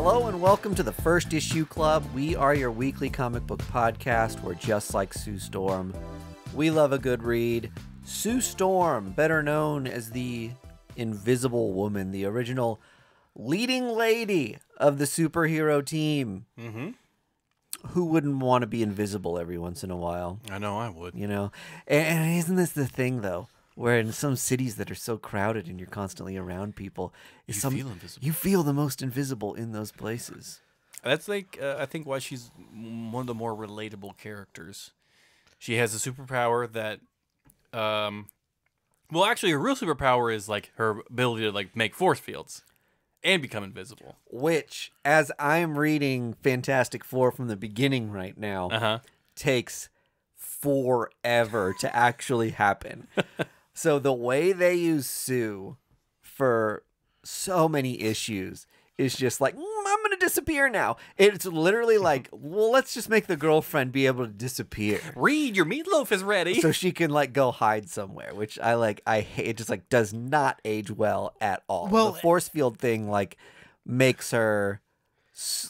Hello and welcome to the First Issue Club. We are your weekly comic book podcast. We're just like Sue Storm. We love a good read. Sue Storm, better known as the Invisible Woman, the original leading lady of the superhero team. Mm-hmm. Who wouldn't want to be invisible every once in a while? I know I would. You know? And isn't this the thing, though? Where in some cities that are so crowded and you're constantly around people, feel invisible. You feel the most invisible in those places. That's like, I think why she's one of the more relatable characters. She has a superpower that, well, actually, her real superpower is like her ability to like make force fields and become invisible. Which, as I'm reading Fantastic Four from the beginning right now, takes forever to actually happen. So the way they use Sue for so many issues is just like, I'm going to disappear now. It's literally like, well, let's just make the girlfriend be able to disappear. Reed, your meatloaf is ready. So she can like go hide somewhere, which I like. I hate. It just like does not age well at all. Well, the force field thing like makes her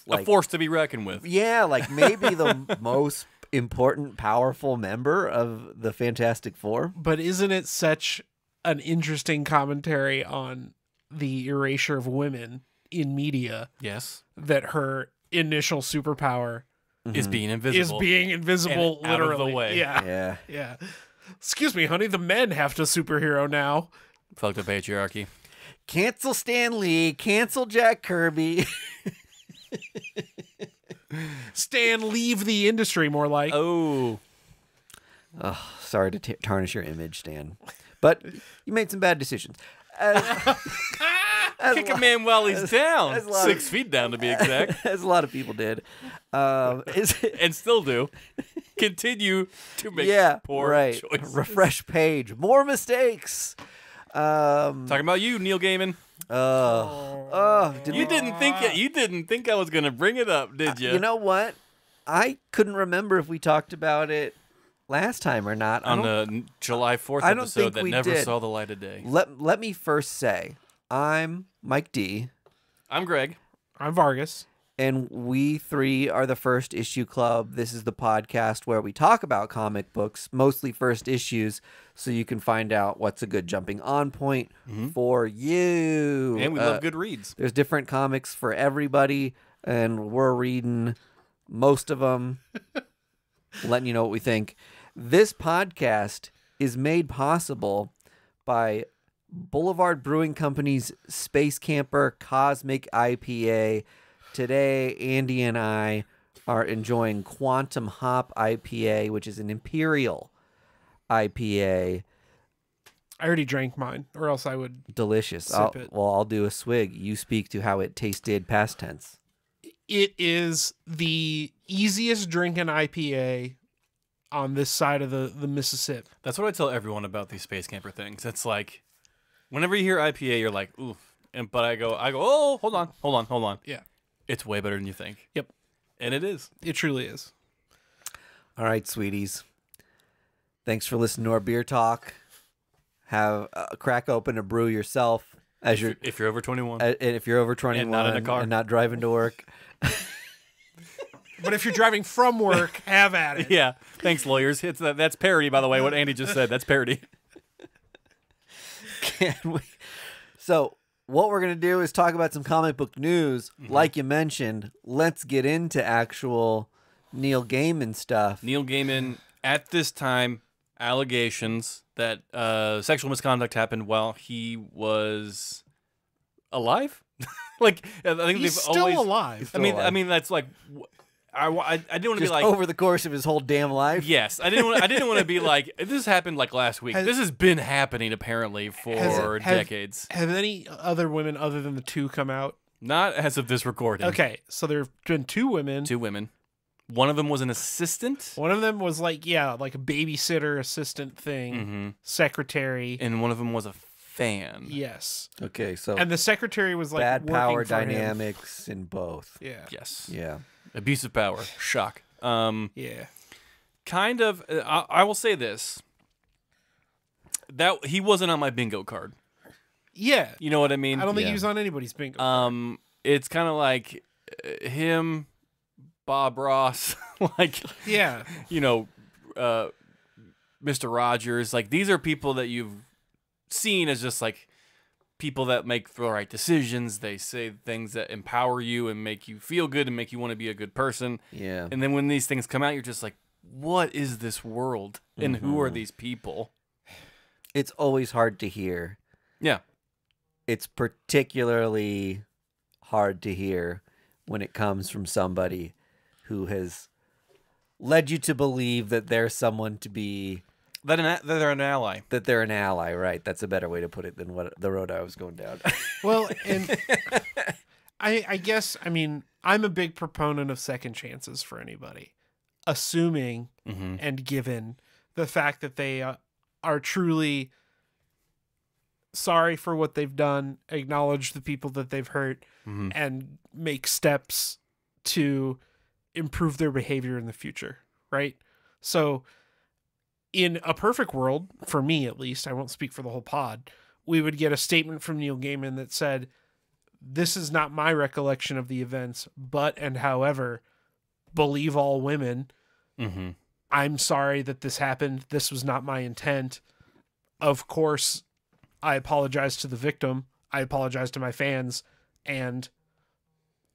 like, a force to be reckoned with. Yeah, like maybe the most important, powerful member of the Fantastic Four. But isn't it such an interesting commentary on the erasure of women in media? Yes. That her initial superpower is being invisible. Is being invisible, and literally. Out of the way. Yeah. Excuse me, honey, the men have to superhero now. Fuck the patriarchy. Cancel Stan Lee, cancel Jack Kirby. Stan, leave the industry, more like. Oh, sorry to tarnish your image, Stan. But you made some bad decisions. Kick a man while he's down. 6 feet down, to be exact. As a lot of people did. And still do. Continue to make poor choices. Refresh page. More mistakes. Talking about you, Neil Gaiman. You didn't think I was gonna bring it up, did you? You know what? I couldn't remember if we talked about it last time or not. On the July 4th episode that never saw the light of day. Let me first say, I'm Mike D. I'm Greg. I'm Vargas. And we three are the First Issue Club. This is the podcast where we talk about comic books, mostly first issues, so you can find out what's a good jumping on point for you. And we love good reads. There's different comics for everybody, and we're reading most of them, letting you know what we think. This podcast is made possible by Boulevard Brewing Company's Space Camper Cosmic IPA. Today, Andy and I are enjoying Quantum Hop IPA, which is an Imperial IPA. I already drank mine, or else I would delicious. sip it. Well, I'll do a swig. You speak to how it tasted past tense. It is the easiest drinking IPA on this side of the Mississippi. That's what I tell everyone about these Space Camper things. It's like, whenever you hear IPA, you're like, ooh. But I go, oh, hold on. Yeah. It's way better than you think. Yep. And it is. It truly is. All right, sweeties. Thanks for listening to our beer talk. Have a crack open a brew yourself if you're over 21. And if you're over 21 and not in a car and not driving to work. But if you're driving from work, have at it. Yeah. Thanks, lawyers. That's parody, by the way, what Andy just said. That's parody. Can we? So what we're going to do is talk about some comic book news. Like you mentioned, let's get into actual Neil Gaiman stuff. Neil Gaiman, at this time, allegations that sexual misconduct happened while he was alive. Like, I think He's they've still always alive. I mean, that's like, I didn't want to be like over the course of his whole damn life. Yes, I didn't want to be like, this happened like last week. This has been happening apparently for decades. Have any other women other than the two come out? Not as of this recording. Okay, so there have been two women. Two women. One of them was an assistant. One of them was like a babysitter assistant thing, secretary. And one of them was a fan. Yes. Okay, so and the secretary was like bad working power for dynamics in both. Yeah. Yes. Yeah. Abusive power. Shock. Yeah. Kind of. I will say this. That he wasn't on my bingo card. Yeah. You know what I mean? I don't think he was on anybody's bingo card. It's kind of like him, Bob Ross, like, Yeah. you know, Mr. Rogers, like these are people that you've seen as just like people that make the right decisions. They say things that empower you and make you feel good and make you want to be a good person. Yeah. And then when these things come out, you're just like, what is this world? And who are these people? It's always hard to hear. Yeah. It's particularly hard to hear when it comes from somebody who has led you to believe that they're someone to be, That they're an ally. that they're an ally, right? That's a better way to put it than what the road I was going down. Well, and I guess, I mean, I'm a big proponent of second chances for anybody, assuming and given the fact that they are truly sorry for what they've done, acknowledge the people that they've hurt, and make steps to improve their behavior in the future, right? So in a perfect world, for me at least, I won't speak for the whole pod, we would get a statement from Neil Gaiman that said, this is not my recollection of the events, but and however, believe all women. I'm sorry that this happened. This was not my intent. Of course, I apologize to the victim. I apologize to my fans, and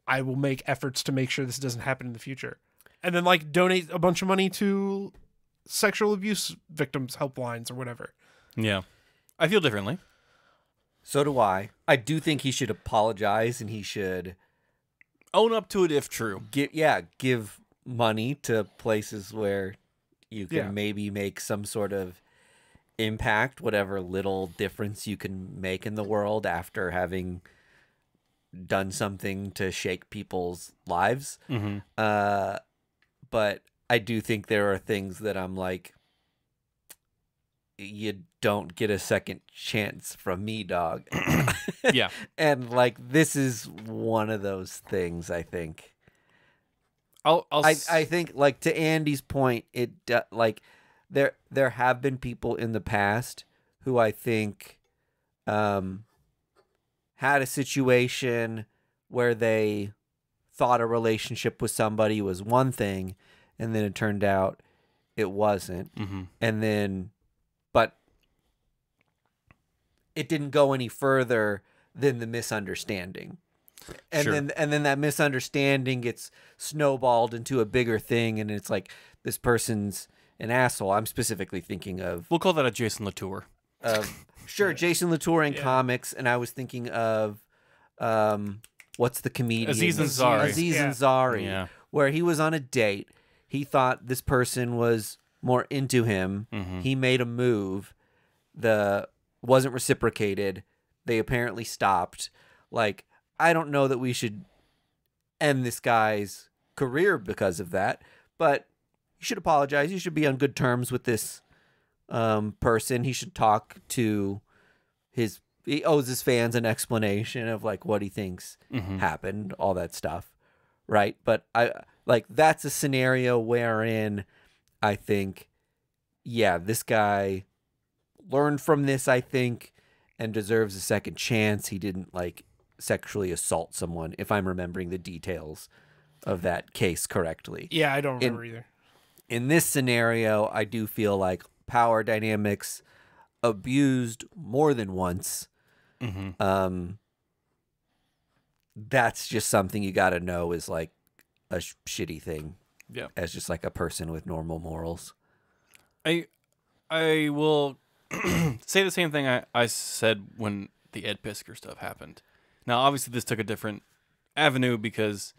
I will make efforts to make sure this doesn't happen in the future. And then like donate a bunch of money to sexual abuse victims helplines or whatever. Yeah. I feel differently. So do I. I do think he should apologize, and he should Own up to it if true. give money to places where you can maybe make some sort of impact, whatever little difference you can make in the world after having done something to shake people's lives. But I do think there are things that I'm like, you don't get a second chance from me, dog. Yeah. And like, this is one of those things, I think. I think, like, to Andy's point, like there have been people in the past who I think had a situation where they thought a relationship with somebody was one thing, and then it turned out it wasn't. And then, but it didn't go any further than the misunderstanding. And then that misunderstanding gets snowballed into a bigger thing, and it's like, this person's an asshole. I'm specifically thinking of, We'll call that a Jason Latour. sure, Jason Latour in comics, and I was thinking of what's the comedian? Aziz Ansari. Aziz Ansari, Yeah. where he was on a date. He thought this person was more into him. He made a move. Wasn't reciprocated. They apparently stopped. Like, I don't know that we should end this guy's career because of that, but you should apologize. You should be on good terms with this person. He should talk to he owes his fans an explanation of like what he thinks happened, all that stuff, right? But that's a scenario wherein I think, this guy learned from this, I think, and deserves a second chance. He didn't like sexually assault someone, if I'm remembering the details of that case correctly. Yeah, I don't remember either. In this scenario, I do feel like power dynamics abused more than once. That's just something you got to know is like a shitty thing. Yeah. As just like a person with normal morals. I will say the same thing I said when the Ed Piskor stuff happened. Now, obviously, this took a different avenue because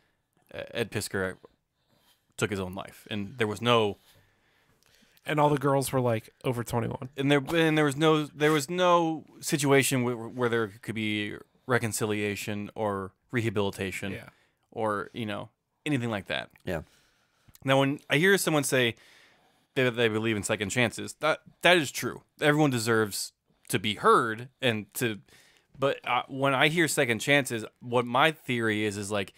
Ed Piskor took his own life, and there was no, And all the girls were like over 21. and there was no situation where there could be reconciliation or rehabilitation, or anything like that. Yeah. Now, when I hear someone say that they believe in second chances, that is true. Everyone deserves to be heard and to. But when I hear second chances, what my theory is like,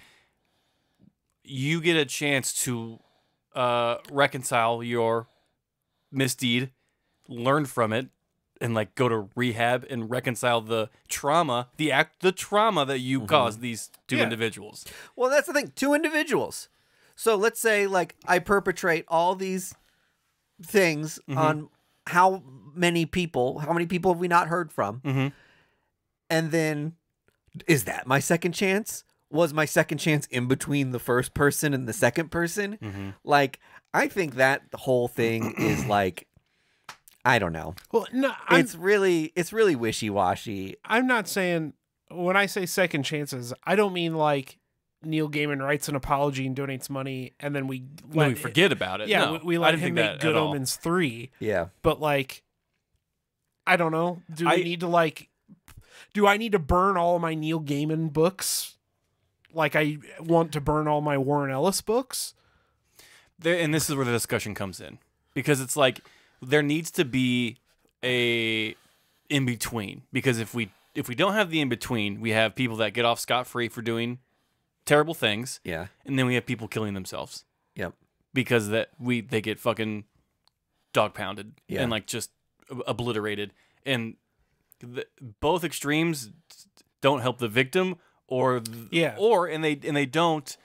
you get a chance to reconcile your misdeed, learn from it, and like go to rehab and reconcile the trauma, the trauma that you caused these two Yeah. individuals. Well, that's the thing. 2 individuals. So let's say like I perpetrate all these things on how many people have we not heard from? Mm-hmm. And then is that my second chance? Was my second chance in between the first person and the second person? Mm-hmm. Like, I think that whole thing is like, I don't know. Well, no, It's really wishy-washy. I'm not saying, when I say second chances, I don't mean like Neil Gaiman writes an apology and donates money, and then we forget about it. Yeah, No, we I let didn't him think make that Good at all. Omens 3. Yeah. But like, I don't know. Do I need to burn all my Neil Gaiman books? Like I want to burn all my Warren Ellis books? And this is where the discussion comes in, because it's like there needs to be a in between, because if we don't have the in between, we have people that get off scot-free for doing terrible things, Yeah. and then we have people killing themselves Yep. because they get fucking dog pounded Yeah. and like just obliterated, and both extremes don't help the victim and they don't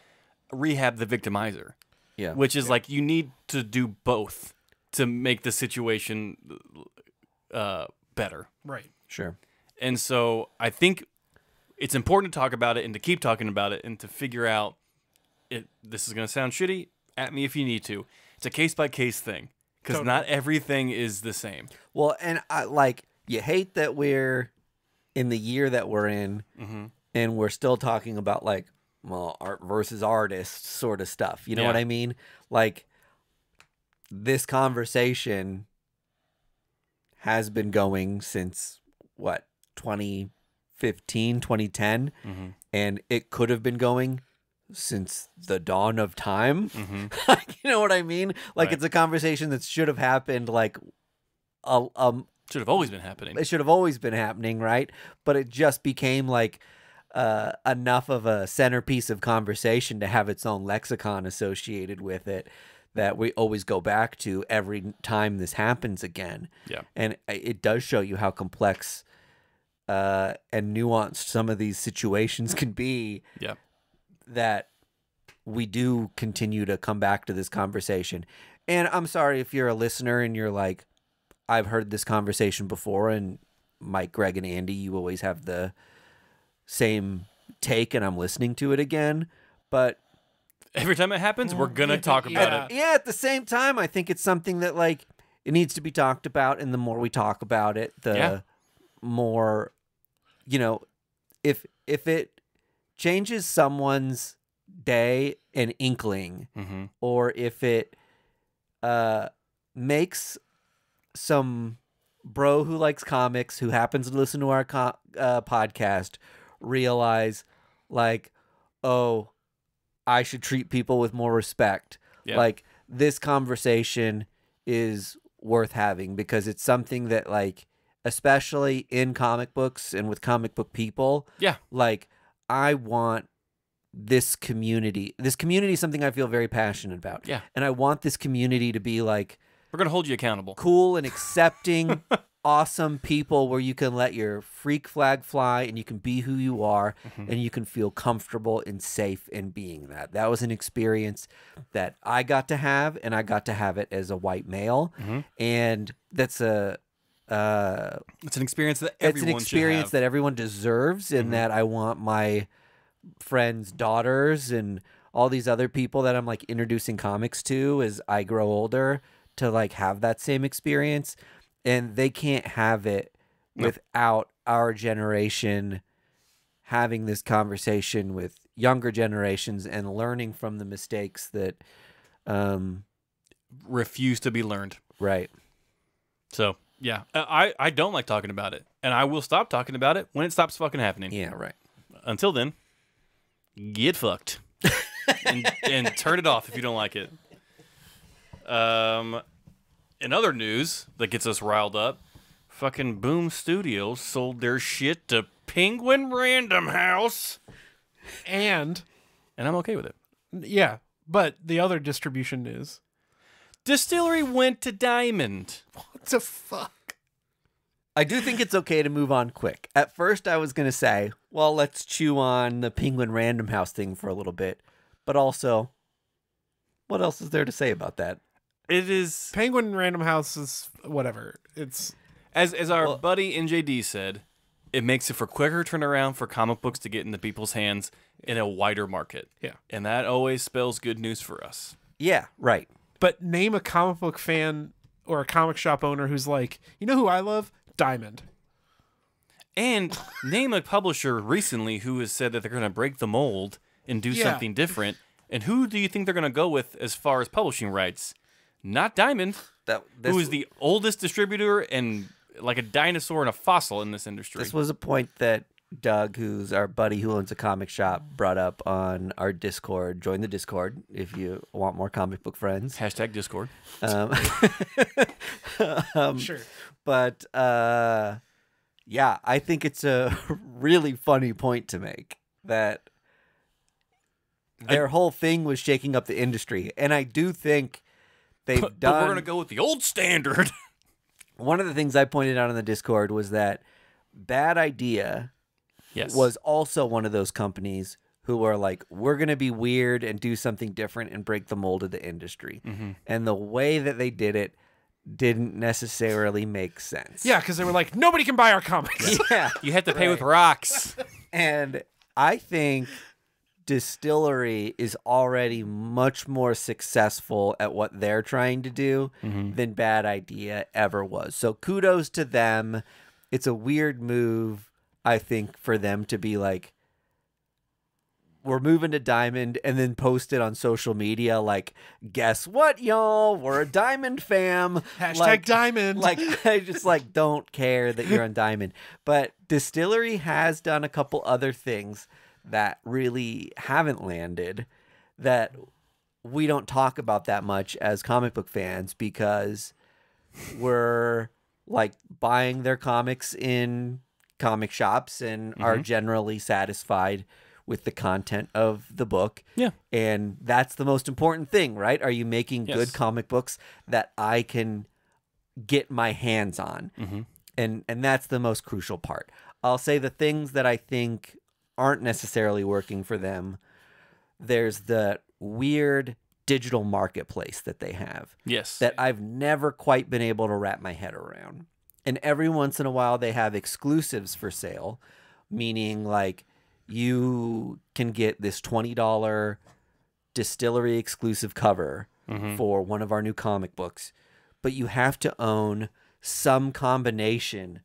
rehab the victimizer. Yeah. Which is like you need to do both to make the situation better. Right. Sure. And so I think it's important to talk about it and to keep talking about it and to figure out it. This is going to sound shitty. At me if you need to. It's a case-by-case thing because not everything is the same. Well, and you hate that we're in the year that we're in, and we're still talking about like, well, art versus artist sort of stuff. You know what I mean? Like, this conversation has been going since, 2015, 2010? And it could have been going since the dawn of time. You know what I mean? Like, It's a conversation that should have happened, like, Should have always been happening. it should have always been happening, right? But it just became, like, enough of a centerpiece of conversation to have its own lexicon associated with it that we always go back to every time this happens again. Yeah. And it does show you how complex and nuanced some of these situations can be. Yeah. That we do continue to come back to this conversation. And I'm sorry if you're a listener and you're like, I've heard this conversation before, and Mike, Greg, and Andy, you always have the same take and I'm listening to it again. But every time it happens, we're going to talk about it. Yeah, at the same time, I think it's something that like it needs to be talked about, and the more we talk about it, the more, if it changes someone's day an inkling, or if it makes some bro who likes comics who happens to listen to our podcast realize like, oh, I should treat people with more respect. Yeah. Like, this conversation is worth having because it's something that, like, especially in comic books and with comic book people, like, I want this community. This community is something I feel very passionate about. Yeah. And I want this community to be, like, we're going to hold you accountable. Cool and accepting, awesome people where you can let your freak flag fly and you can be who you are and you can feel comfortable and safe in being that. That was an experience that I got to have, and I got to have it as a white male. And that's it's an experience that everyone that everyone deserves, and that I want my friends' daughters and all these other people that I'm like introducing comics to as I grow older to like have that same experience. And they can't have it without our generation having this conversation with younger generations and learning from the mistakes that refuse to be learned. Right. So, yeah, I don't like talking about it, and I will stop talking about it when it stops fucking happening. Yeah, right. Until then, get fucked and turn it off if you don't like it. In other news that gets us riled up, fucking Boom Studios sold their shit to Penguin Random House. And I'm okay with it. Yeah, but the other distribution news. Distillery went to Diamond. What the fuck? I do think it's okay to move on quick. At first, I was going to say, well, let's chew on the Penguin Random House thing for a little bit. But also, what else is there to say about that? It is, Penguin Random House is whatever. It's as our buddy NJD said, it makes it for quicker turnaround for comic books to get into people's hands in a wider market. Yeah. And that always spells good news for us. Yeah, right. But name a comic book fan or a comic shop owner who's like, you know who I love? Diamond. And name a publisher recently who has said that they're going to break the mold and do something different. And who do you think they're going to go with as far as publishing rights? Not Diamond, who is the oldest distributor and like a dinosaur and a fossil in this industry. This was a point that Doug, who's our buddy who owns a comic shop, brought up on our Discord. Join the Discord if you want more comic book friends. Hashtag Discord. Sure. But yeah, I think it's a really funny point to make that their whole thing was shaking up the industry. And I do think they've done... But we're going to go with the old standard. One of the things I pointed out on the Discord was that Bad Idea was also one of those companies who were like, we're going to be weird and do something different and break the mold of the industry. Mm-hmm. And the way that they did it didn't necessarily make sense. Yeah, because they were like, nobody can buy our comics. Yeah. You had to pay with rocks. And I think Distillery is already much more successful at what they're trying to do than Bad Idea ever was. So kudos to them. It's a weird move, I think, for them to be like, we're moving to Diamond, and then post it on social media like, guess what, y'all? We're a Diamond fam. Hashtag Diamond. Like, I just like don't care that you're on Diamond. But Distillery has done a couple other things that really haven't landed that we don't talk about that much as comic book fans because we're like buying their comics in comic shops and are generally satisfied with the content of the book. Yeah. And that's the most important thing, right? Are you making good comic books that I can get my hands on? And that's the most crucial part. I'll say the things that I think aren't necessarily working for them. There's the weird digital marketplace that they have. Yes. That I've never quite been able to wrap my head around. And every once in a while they have exclusives for sale, meaning like you can get this $20 Distillery exclusive cover for one of our new comic books, but you have to own some combination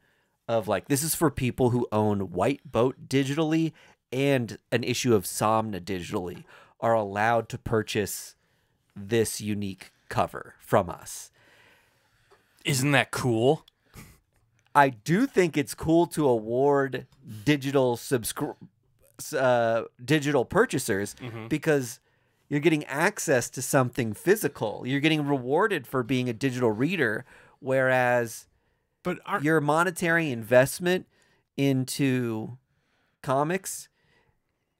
of like, this is for people who own White Boat digitally and an issue of Somna digitally are allowed to purchase this unique cover from us. Isn't that cool? I do think it's cool to award digital digital purchasers because you're getting access to something physical. You're getting rewarded for being a digital reader, whereas But your monetary investment into comics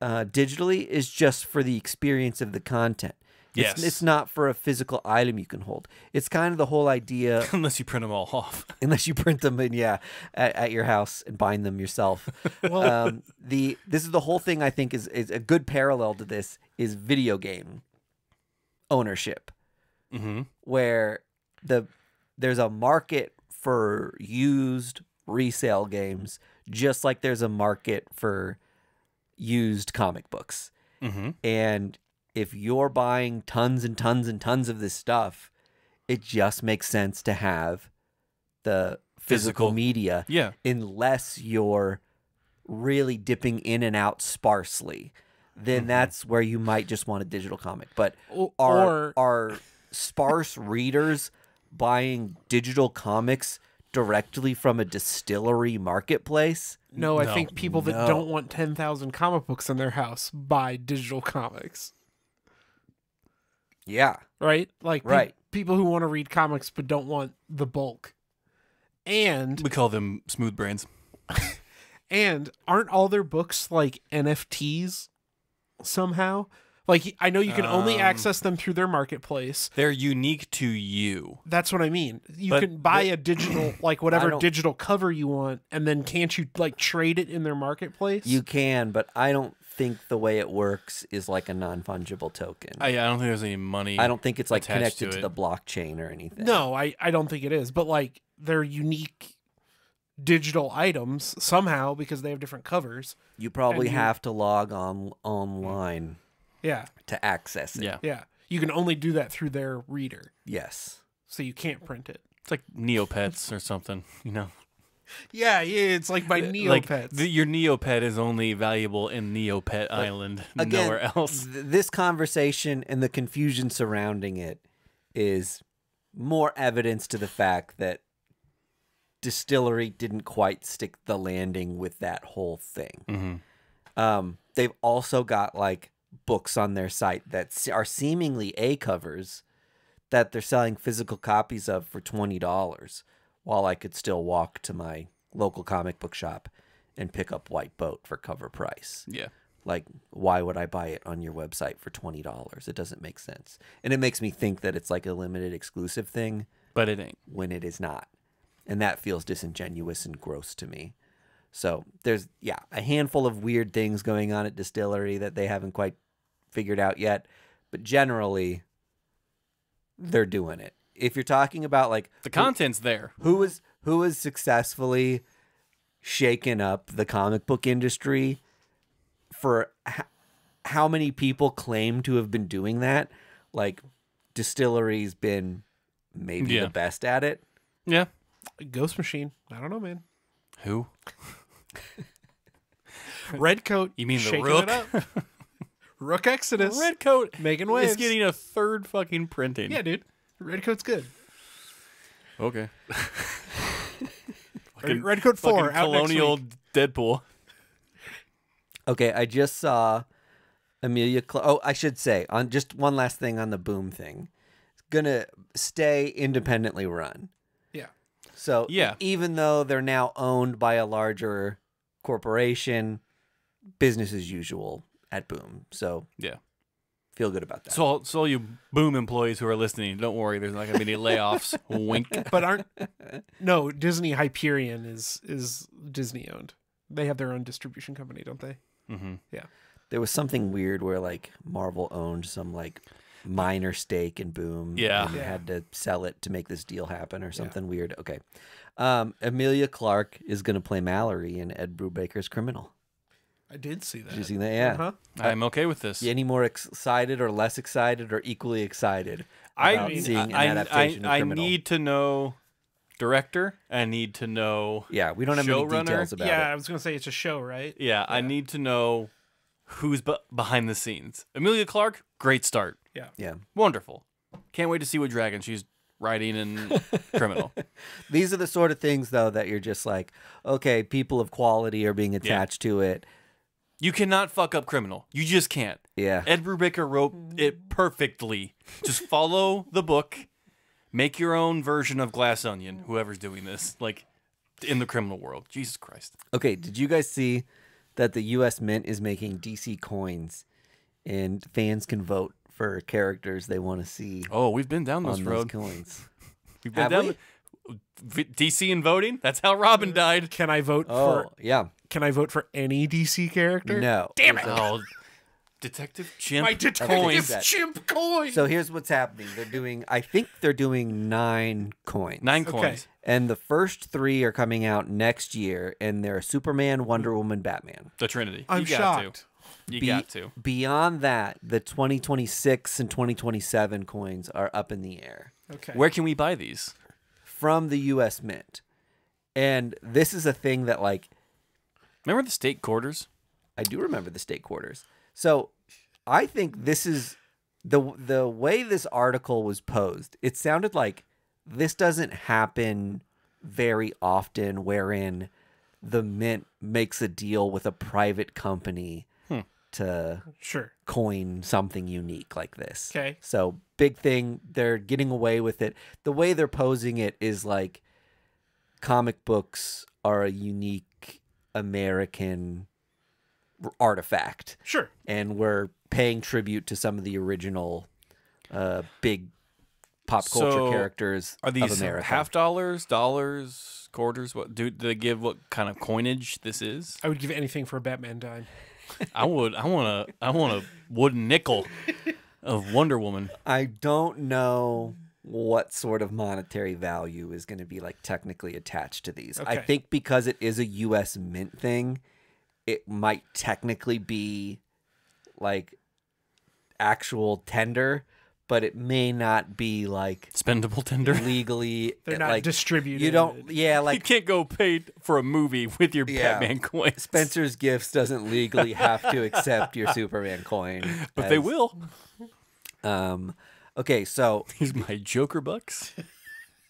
digitally is just for the experience of the content. It's not for a physical item you can hold. It's kind of the whole idea. Unless you print them all off. Unless you print them in, at your house and bind them yourself. This is the whole thing I think is a good parallel to this is video game ownership, where there's a market for used resale games, just like there's a market for used comic books. And if you're buying tons and tons and tons of this stuff, it just makes sense to have the physical media, unless you're really dipping in and out sparsely. Then that's where you might just want a digital comic. But are sparse readers buying digital comics directly from a Distillery marketplace? No, I think people that don't want 10,000 comic books in their house buy digital comics. Yeah. Right? Like right. People who want to read comics but don't want the bulk. And we call them smooth brains. And aren't all their books like NFTs somehow? Like, I know you can only access them through their marketplace. They're unique to you. That's what I mean. You But can buy a digital, like whatever don't- digital cover you want, and then can't you like trade it in their marketplace? You can, but I don't think the way it works is like a non-fungible token. I don't think there's any money. I don't think it's like attached connected to to it. the blockchain or anything. No, I don't think it is. But like they're unique digital items somehow because they have different covers. You probably And you- have to log on online Yeah, to access it. Yeah. yeah. You can only do that through their reader, Yes. so you can't print it. It's like Neopets or something, you know? Yeah, it's like my Neopets. Your Neopet is only valuable in Neopet Island, Again, nowhere else. This conversation and the confusion surrounding it is more evidence to the fact that Distillery didn't quite stick the landing with that whole thing. They've also got like books on their site that are seemingly A covers that they're selling physical copies of for $20, while I could still walk to my local comic book shop and pick up White Boat for cover price. Yeah. Like, why would I buy it on your website for $20? It doesn't make sense. And it makes me think that it's like a limited exclusive thing But it ain't. when it is not. And that feels disingenuous and gross to me. So there's, a handful of weird things going on at Distillery that they haven't quite figured out yet. But generally, they're doing it. If you're talking about like The content's there. who is successfully shaken up the comic book industry, for how many people claim to have been doing that, like Distillery's been maybe the best at it. Yeah. Ghost Machine. I don't know, man. Who? Redcoat. You mean the shaking Rook? It up. Rook Exodus. Redcoat Making waves. is getting a third fucking printing. Yeah, dude. Redcoat's good. Okay. Redcoat 4 Fucking out colonial next week. Deadpool. Okay, I just saw Amelia. Oh, I should say on just one last thing on the Boom thing. It's gonna stay independently run. Yeah. So Yeah. even though they're now owned by a larger corporation, business as usual at Boom. So Yeah. feel good about that. So all you Boom employees who are listening, don't worry. There's not going to be any layoffs. Wink. But no, Disney Hyperion is Disney owned. They have their own distribution company, don't they? Mm-hmm. Yeah. There was something weird where like Marvel owned some like minor stake in Boom. Yeah. And Yeah. had to sell it to make this deal happen or something weird. Okay. Amelia Clarke is going to play Mallory in Ed Brubaker's Criminal. I did see that. Did you see that? Yeah. Uh-huh. I'm okay with this. Any more excited or less excited or equally excited I about mean, seeing an adaptation of I Criminal? need to know director. I need to know. Yeah, we don't have any Showrunner? details about Yeah, I it. was going to say it's a show, right? Yeah, I need to know who's behind the scenes. Amelia Clarke, great start. Yeah. Wonderful. Can't wait to see what dragon she's riding in Criminal. These are the sort of things, though, that you're just like, okay, people of quality are being attached to it. You cannot fuck up Criminal. You just can't. Yeah. Ed Brubaker wrote it perfectly. Just follow the book. Make your own version of Glass Onion, whoever's doing this, like in the criminal world. Jesus Christ. Okay, did you guys see that the U.S. Mint is making DC coins and fans can vote for characters they want to see Oh, we've been down this on road. those coins? We've been Have down we? DC and voting. That's how Robin died. Can I vote Oh, yeah. Can I vote for any DC character? No. Damn it. Oh, Detective Chimp. My detective coins. chimp coin. So here's what's happening. I think they're doing 9 coins. 9 Okay. coins. And the first 3 are coming out next year, and they're Superman, Wonder Woman, Batman. The Trinity. I'm you got shocked. To. You got to. Beyond that, the 2026 and 2027 coins are up in the air Okay. Where can we buy these? from the U.S. Mint. And this is a thing that, like, Remember the state quarters? I do remember the state quarters. So I think this is the way this article was posed. It sounded like this doesn't happen very often, wherein the Mint makes a deal with a private company to Sure. coin something unique like this. Okay. So big thing. They're getting away with it. The way they're posing it is like comic books are a unique American artifact. Sure. And we're paying tribute to some of the original big pop culture So, characters Are these of America. half dollars, dollars, quarters? What do they give? What kind of coinage this is? I would give anything for a Batman dime. I want a wooden nickel of Wonder Woman. I don't know what sort of monetary value is going to be like technically attached to these. I Okay. think because it is a U.S. mint thing, it might technically be like actual tender, but it may not be like Spendable tender. legally. They're not like, distributed. You don't. Yeah, You like can't go pay for a movie with your Yeah. Batman coins. Spencer's Gifts doesn't legally have to accept your Superman coin, But they will. Okay, so Here's my Joker bucks.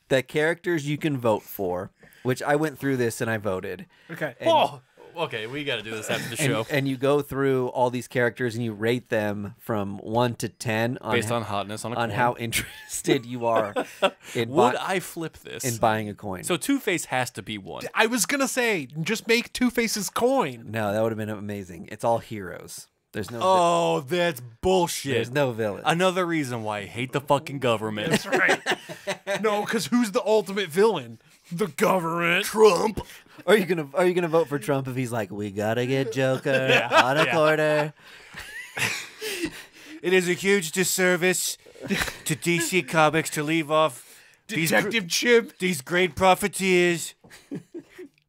the characters you can vote for, which I went through this and I voted. Okay. Oh, okay. We got to do this after the show. And you go through all these characters and you rate them from 1 to 10 Based on hotness on a on coin. how interested you are in, Would I flip this? in buying a coin. So Two-Face has to be one. I was gonna say, just make Two-Face's coin. No, that would have been amazing. It's all heroes. There's no Oh, that's bullshit. there's no villains. Another reason why I hate the fucking government. That's right. No, because who's the ultimate villain? The government. Trump. Are you gonna vote for Trump if he's like, we gotta get Joker on a quarter? It is a huge disservice to DC Comics to leave off Detective Chimp. these great profiteers.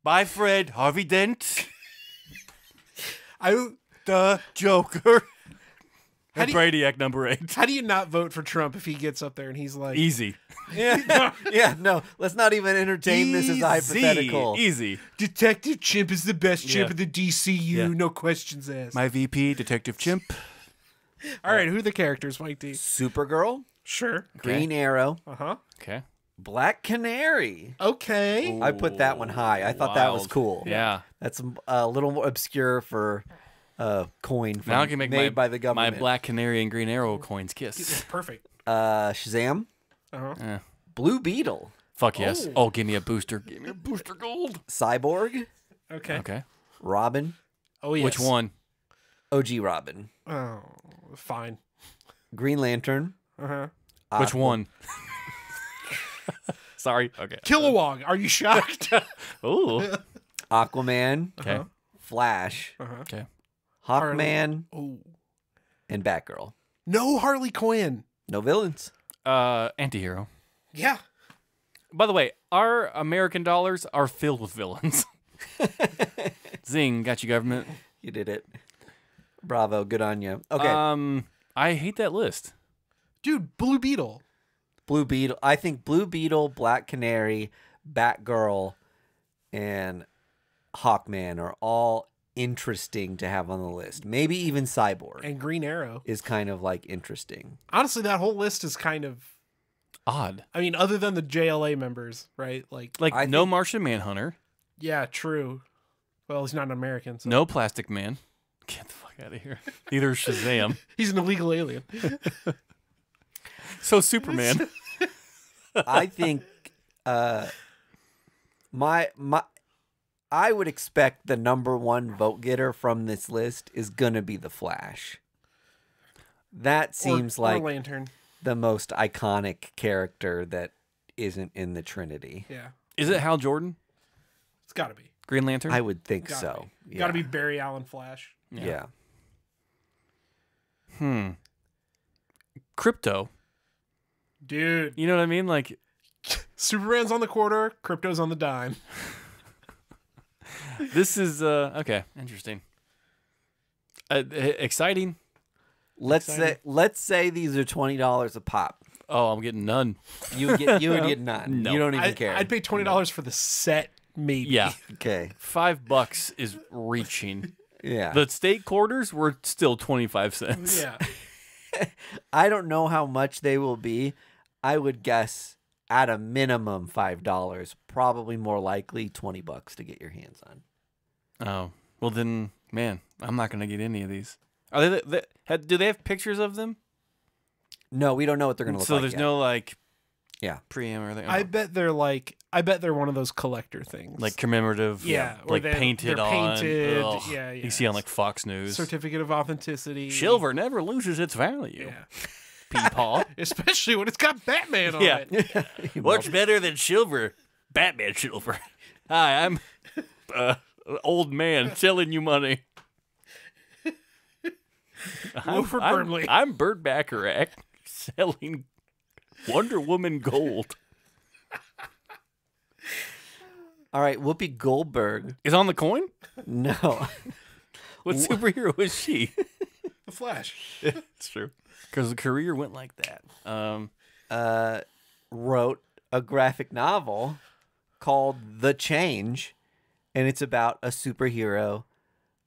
By Fred, Harvey Dent, the Joker, and do you- Brainiac number 8. How do you not vote for Trump if he gets up there and he's like, Easy. Yeah, no. Let's not even entertain this as hypothetical. Easy. Detective Chimp is the best chimp Yeah. in the DCU, Yeah. no questions asked. My VP, Detective Chimp. All right, who are the characters, Mike D? Supergirl, Sure. Green Arrow, Uh-huh. Okay. Black Canary. Okay. I put that one high. I thought that was Wild. cool. Yeah. That's a little more obscure for a coin from, Now I can make made by the my government. Black Canary and Green Arrow coins kiss. Perfect. Shazam, Uh-huh. Blue Beetle, Fuck yes. Oh. Oh, give me a booster. Give me a booster gold. Cyborg, Okay. Okay. Robin, Oh, yes. Which one? OG Robin, Oh, fine. Green Lantern, Uh-huh. Which one? Sorry. Okay. Kilowog, are you shocked? Ooh. Aquaman, Okay. Flash, Okay. Hawkman, Oh. and Batgirl. No Harley Quinn. No villains. Antihero. Yeah. By the way, our American dollars are filled with villains. Zing, got you, government. You did it. Bravo. Good on you. Okay. I hate that list. Dude, Blue Beetle. Blue Beetle. I think Blue Beetle, Black Canary, Batgirl, and Hawkman are all interesting to have on the list. Maybe even Cyborg And Green Arrow. is kind of like interesting. Honestly, that whole list is kind of, Odd. I mean, other than the JLA members, right? Like, Like I no think- Martian Manhunter, yeah, true. Well, he's not an American, so no Plastic Man. Get the fuck out of here. Neither is Shazam. he's an illegal alien. So Superman. I think my I would expect the number one vote getter from this list is gonna be the Flash. That seems or like Lantern. the most iconic character that isn't in the Trinity. Yeah, Is it Hal Jordan? it's got to be. Green Lantern? I would think Gotta so. be. Got to be Barry Allen Flash. Yeah. Crypto. Dude, You know what I mean? Like, Superman's on the quarter, Crypto's on the dime. this is, okay, interesting. Exciting. Let's say these are $20 a pop. Oh, I'm getting none. You would get none. No. You don't even care. I'd pay $20 for the set, maybe. Yeah. Okay. $5 is reaching. Yeah. The state quarters were still 25 cents. Yeah. I don't know how much they will be. I would guess at a minimum $5, probably more likely $20 to get your hands on. Oh, well then, man, I'm not gonna get any of these. Are do they have pictures of them? No, we don't know what they're going to look So like there's yet. no like Yeah. Pre-am or anything. I bet they're one of those collector things. like commemorative, Yeah, or like they're painted painted, on. Ugh. yeah. You see on like Fox News. certificate of authenticity. Silver never loses its value. Yeah. Peepaw. Especially when it's got Batman on Yeah. it. What's better than silver? Batman silver. Hi, I'm an old man selling you money. Wilford Burnley. I'm Burt Bacharach selling Wonder Woman gold. All right, Whoopi Goldberg. Is on the coin? No. What superhero is she? The Flash. It's true. Because the career went like that. Wrote a graphic novel called The Change, and it's about a superhero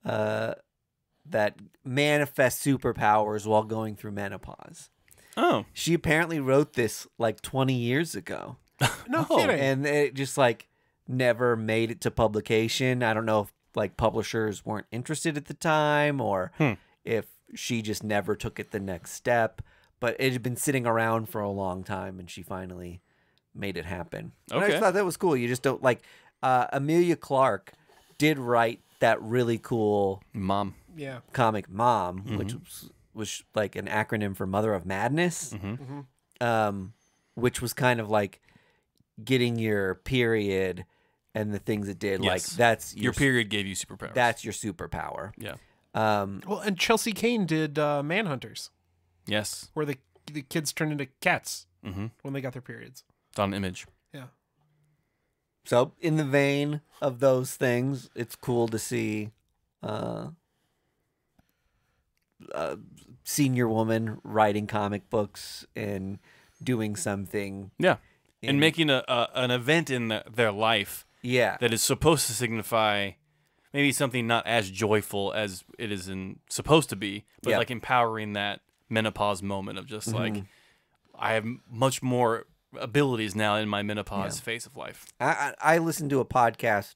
that manifests superpowers while going through menopause. Oh. She apparently wrote this like 20 years ago. No kidding. And it just like never made it to publication. I don't know if like publishers weren't interested at the time or if she just never took it the next step, but it had been sitting around for a long time and she finally made it happen. And I Okay. just thought that was cool. You just don't like Amelia Clark did write that really cool Mom. Yeah. comic Mom, which was like an acronym for Mother of Madness, which was kind of like getting your period and the things it did. Yes. Like that's Your period gave you superpowers. That's your superpower. Yeah. Well, and Chelsea Kane did Manhunters, Yes. where the kids turned into cats Mm-hmm. when they got their periods. It's on Image. Yeah. So in the vein of those things, it's cool to see senior woman writing comic books and doing something. Yeah. in- And making an event in their life yeah. that is supposed to signify maybe something not as joyful as it is supposed to be, but Yeah. like empowering that menopause moment of just like, I have much more abilities now in my menopause phase of life. I listened to a podcast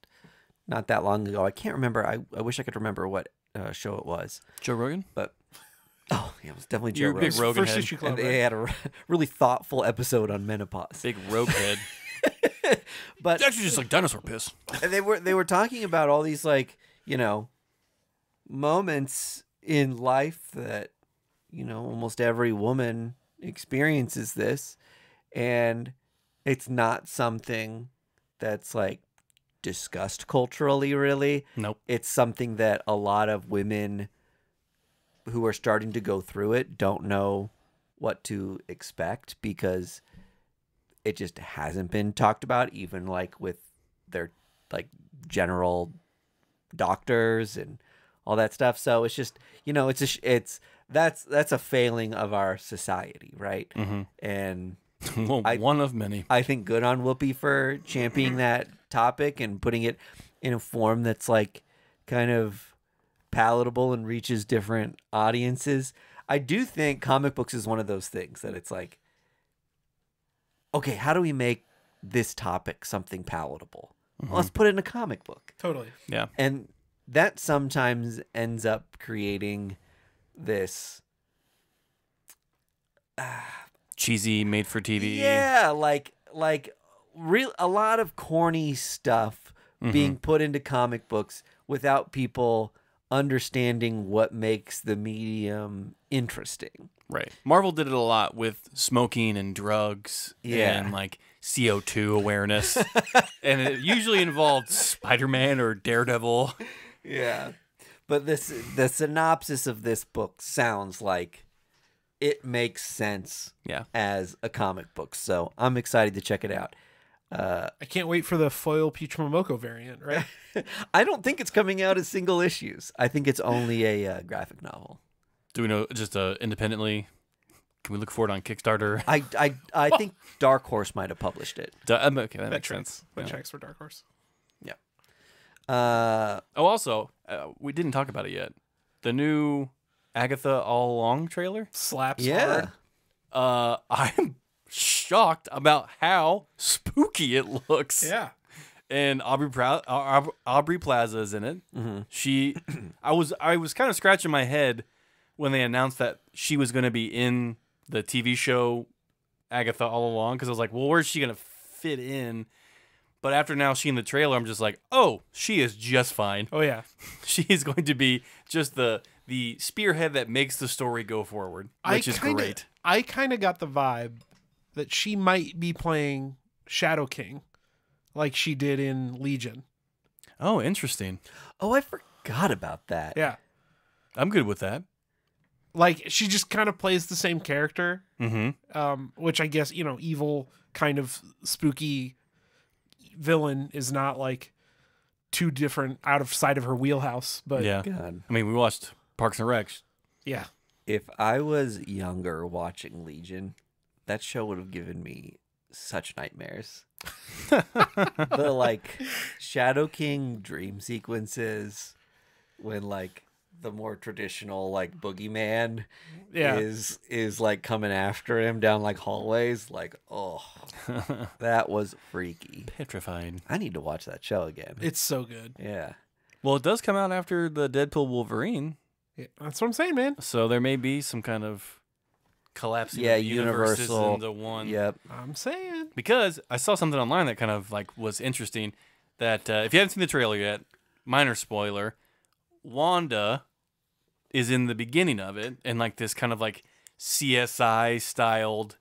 not that long ago. I can't remember. I wish I could remember what show it was. Joe Rogan? But oh, yeah, it was definitely Joe You're a big Rogan. Rogan First head. issue club. And they had a really thoughtful episode on menopause. Big rogue head. But It's actually just like dinosaur piss. and they were talking about all these like, you know, moments in life that, you know, almost every woman experiences this, and it's not something that's like discussed culturally really. Nope. It's something that a lot of women who are starting to go through it don't know what to expect because it just hasn't been talked about, even like with their like general doctors and all that stuff. So it's just, you know, that's a failing of our society, right? Mhm. And Well, one of many. I think good on Whoopi for championing that topic and putting it in a form that's like kind of palatable and reaches different audiences. I do think comic books is one of those things that it's like, okay, how do we make this topic something palatable? Well, let's put it in a comic book. Totally. Yeah. And that sometimes ends up creating this Cheesy, made for TV. yeah, like a lot of corny stuff being put into comic books without people understanding what makes the medium interesting. Right. Marvel did it a lot with smoking and drugs Yeah. and like CO2 awareness. And it usually involved Spider-Man or Daredevil. Yeah. But the synopsis of this book sounds like it makes sense Yeah. as a comic book. So I'm excited to check it out. I can't wait for the foil Peach Momoko variant, right? I don't think it's coming out as single issues. I think it's only a graphic novel. Do we know just independently? Can we look for it on Kickstarter? I think Dark Horse might have published it. Okay, that makes sense. That Yeah. checks for Dark Horse. Yeah. Oh, also, we didn't talk about it yet. The new Agatha All Along trailer. Slaps Yeah. hard. I'm shocked about how spooky it looks. Yeah. And Aubrey Plaza is in it. She, I was kind of scratching my head when they announced that she was going to be in the TV show Agatha all along because I was like, well, where's she gonna fit in? But after now seeing the trailer, I'm just like, oh, she is just fine. Oh yeah. She is going to be just the spearhead that makes the story go forward, which is great. I kind of got the vibe that she might be playing Shadow King, like she did in Legion. Oh, interesting. Oh, I forgot about that. Yeah. I'm good with that. Like she just kind of plays the same character, Mm-hmm. which I guess, you know, evil kind of spooky villain is not like too different out of sight of her wheelhouse. But Yeah. God. I mean, we watched Parks and Rec. yeah. If I was younger watching Legion, that show would have given me such nightmares. The like Shadow King dream sequences when like the more traditional like boogeyman Yeah. is like coming after him down like hallways, like that was freaky. Petrified. I need to watch that show again. It's so good. Yeah. Well, it does come out after the Deadpool Wolverine, Yeah, that's what I'm saying, man. so there may be some kind of collapsing Yeah, of the universes Universal. into one. Yep. I'm saying. Because I saw something online that kind of like was interesting. That if you haven't seen the trailer yet, minor spoiler, Wanda is in the beginning of it, and like this kind of like CSI styled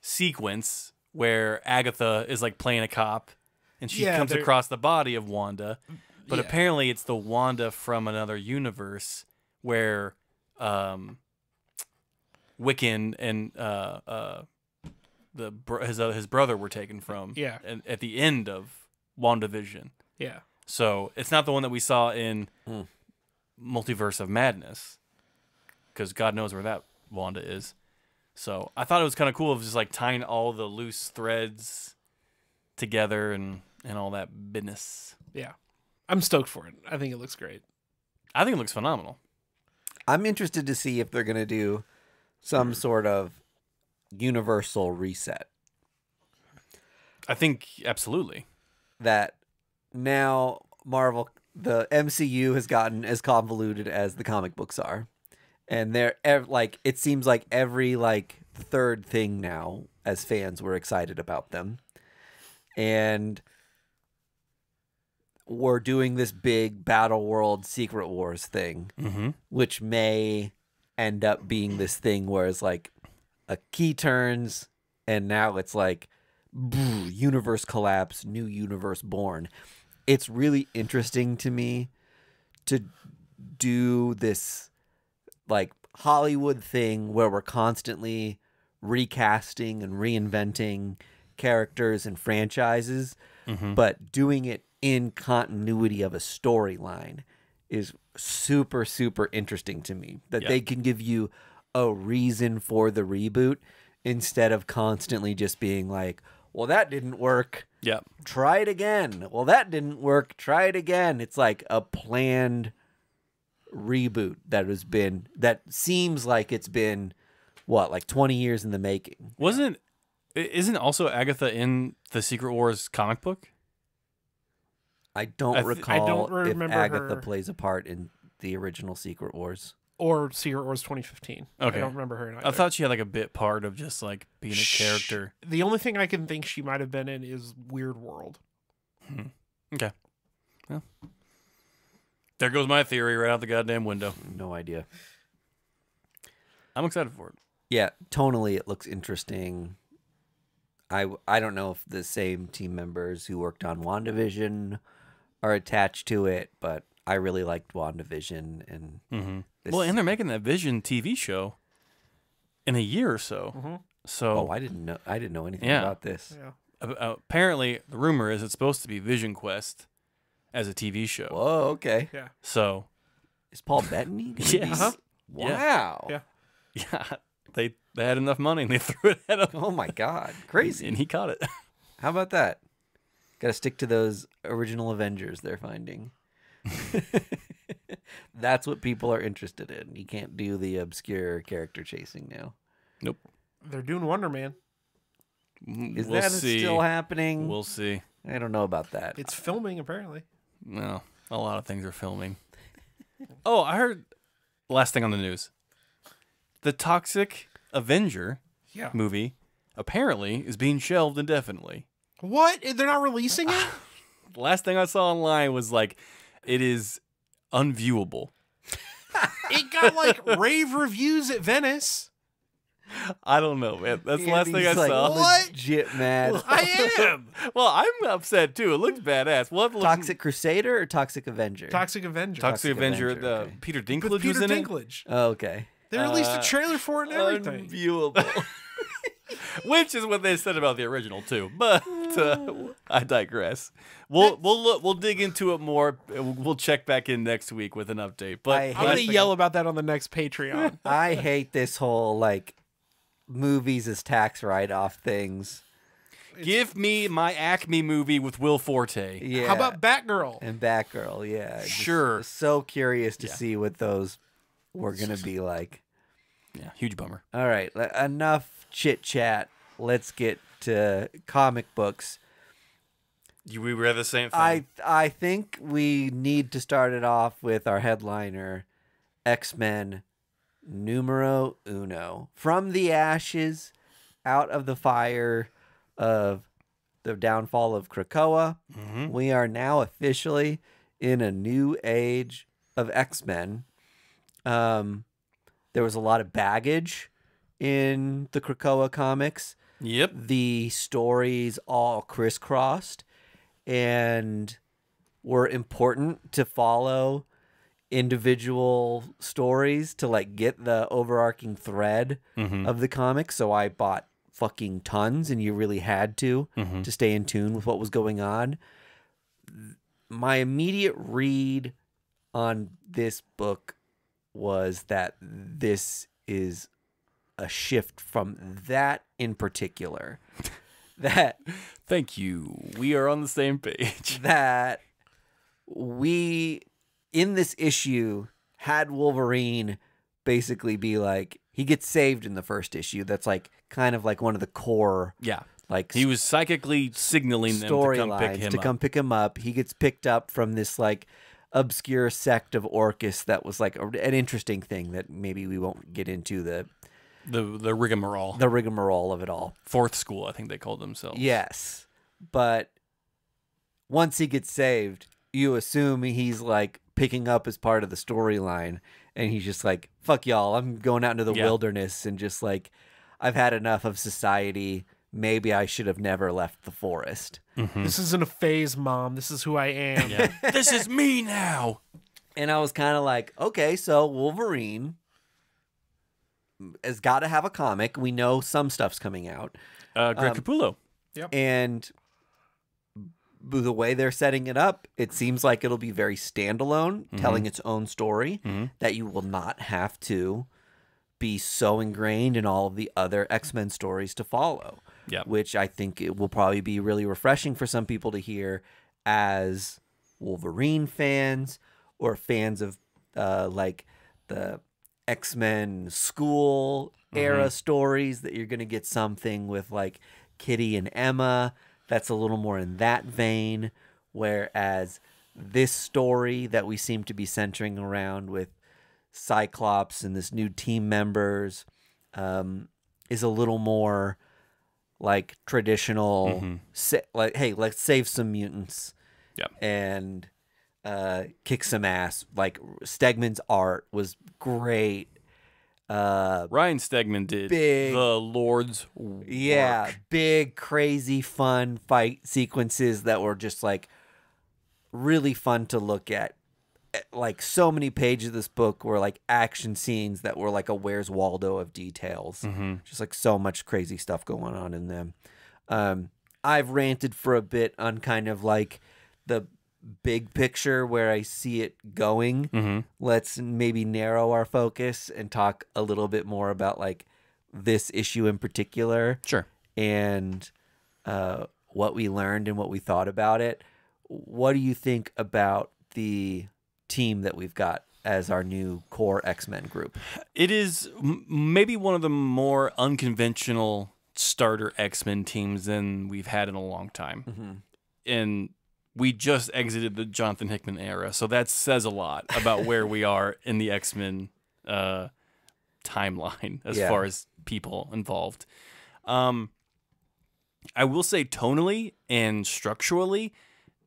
sequence where Agatha is like playing a cop, and she Yeah, comes they're- across the body of Wanda, but Yeah. apparently it's the Wanda from another universe where Wiccan and his brother were taken from. Yeah. At the end of WandaVision. Yeah. So it's not the one that we saw in Multiverse of Madness, because God knows where that Wanda is. So I thought it was kind of cool of just like tying all the loose threads together and all that business. Yeah. I'm stoked for it. I think it looks great. I think it looks phenomenal. I'm interested to see if they're going to do some sort of universal reset. I think absolutely. That now Marvel, the MCU has gotten as convoluted as the comic books are. And they're like, it seems like every like third thing now, as fans, we're excited about them. And we're doing this big Battle World Secret Wars thing, which may end up being this thing where it's like a key turns and now it's like universe collapse, new universe born. It's really interesting to me to do this like Hollywood thing where we're constantly recasting and reinventing characters and franchises, but doing it in continuity of a storyline is super, super interesting to me. That they can give you a reason for the reboot instead of constantly just being like, well, that didn't work. Yeah. Try it again. Well, that didn't work. Try it again. It's like a planned reboot that seems like it's been what, like 20 years in the making. Isn't also Agatha in the Secret Wars comic book? I don't I recall don't remember if Agatha her. plays a part in the original Secret Wars. Or Secret Wars 2015. Okay. I don't remember her in either. I thought she had like a bit part of just like being a character. The only thing I can think she might have been in is Weird World. Okay. Well, there goes my theory right out the goddamn window. No idea. I'm excited for it. Yeah, tonally it looks interesting. I don't know if the same team members who worked on WandaVision are attached to it, but I really liked WandaVision and Well, and they're making that Vision TV show in a year or so. So I didn't know anything Yeah. about this. Yeah. apparently the rumor is it's supposed to be Vision Quest as a TV show. Whoa, okay. Yeah. So Is Paul Bettany gonna Yeah. be- Uh-huh. Wow. Yeah. yeah, they had enough money and they threw it at him, Oh my god. Crazy. and he caught it. How about that? Got to stick to those original Avengers they're finding. That's what people are interested in. You can't do the obscure character chasing now. Nope. They're doing Wonder Man. Is We'll that see. still happening? We'll see. I don't know about that. It's filming, apparently. No, a lot of things are filming. Oh, I heard. Last thing on the news: the Toxic Avenger Yeah. movie apparently is being shelved indefinitely. What? They're not releasing it? The last thing I saw online was like, it is unviewable. It got like rave reviews at Venice. I don't know, man. That's the last thing I Andy's, like, saw. What? Legit mad. I am. Well, I'm upset too. It looks badass. We'll have to look- Toxic Crusader or Toxic Avenger? Toxic Avenger. Toxic Avenger. Avenger, The okay. Peter With Dinklage Peter was in it. Dinklage. Oh, okay. They released a trailer for it and everything. Unviewable. Which is what they said about the original too. But I digress. We'll dig into it more. We'll check back in next week with an update. But I I'm gonna hate- yell about that on the next Patreon. I hate this whole like movies as tax write-off things. give me my Acme movie with Will Forte. Yeah. How about Batgirl? and Batgirl? Yeah. Just Sure. so curious to Yeah. see what those were gonna be like. Yeah, huge bummer. All right, enough chit chat. Let's get to comic books. We read the same thing. I think we need to start it off with our headliner, X-Men numero uno. From the ashes, out of the fire of the downfall of Krakoa, we are now officially in a new age of X-Men. There was a lot of baggage in the Krakoa comics. Yep. The stories all crisscrossed and were important to follow individual stories to like get the overarching thread of the comic. So I bought fucking tons, and you really had to stay in tune with what was going on. My immediate read on this book was that this is a shift from that in particular. That Thank you. We are on the same page. that we in this issue had Wolverine basically be like, he gets saved in the first issue. That's like kind of like one of the core Yeah. like He was psychically signaling them to come pick storylines him to up. come pick him up. He gets picked up from this like obscure sect of Orcus that was like an interesting thing that maybe we won't get into the rigmarole. rigmarole of it all. Fourth school, I think they called themselves. Yes. But once he gets saved, you assume he's like picking up as part of the storyline, and he's just like, fuck y'all, I'm going out into the Yeah. wilderness and just like, I've had enough of society. Maybe I should have never left the forest. This isn't a phase, Mom. This is who I am. Yeah. This is me now. And I was kind of like, okay, so Wolverine has got to have a comic. We know some stuff's coming out. Greg Capullo. And the way they're setting it up, it seems like it'll be very standalone, telling its own story, that you will not have to be so ingrained in all of the other X-Men stories to follow. Yeah. Which I think it will probably be really refreshing for some people to hear as Wolverine fans or fans of like the X-Men school era stories, that you're going to get something with like Kitty and Emma that's a little more in that vein, whereas this story that we seem to be centering around with Cyclops and this new team members is a little more like traditional, like, hey, let's save some mutants Yep. and kick some ass. Like Stegman's art was great. Ryan Stegman did Big- the Lord's Yeah, work. big, crazy, fun fight sequences that were just like really fun to look at. Like so many pages of this book were like action scenes that were like a Where's Waldo of details. Just like so much crazy stuff going on in them. I've ranted for a bit on kind of like the big picture where I see it going. Let's maybe narrow our focus and talk a little bit more about like this issue in particular. Sure. And what we learned and what we thought about it. What do you think about the team that we've got as our new core X-Men group? It is maybe one of the more unconventional starter X-Men teams than we've had in a long time. And we just exited the Jonathan Hickman era, so that says a lot about where we are in the X-Men timeline as Yeah. far as people involved. I will say tonally and structurally,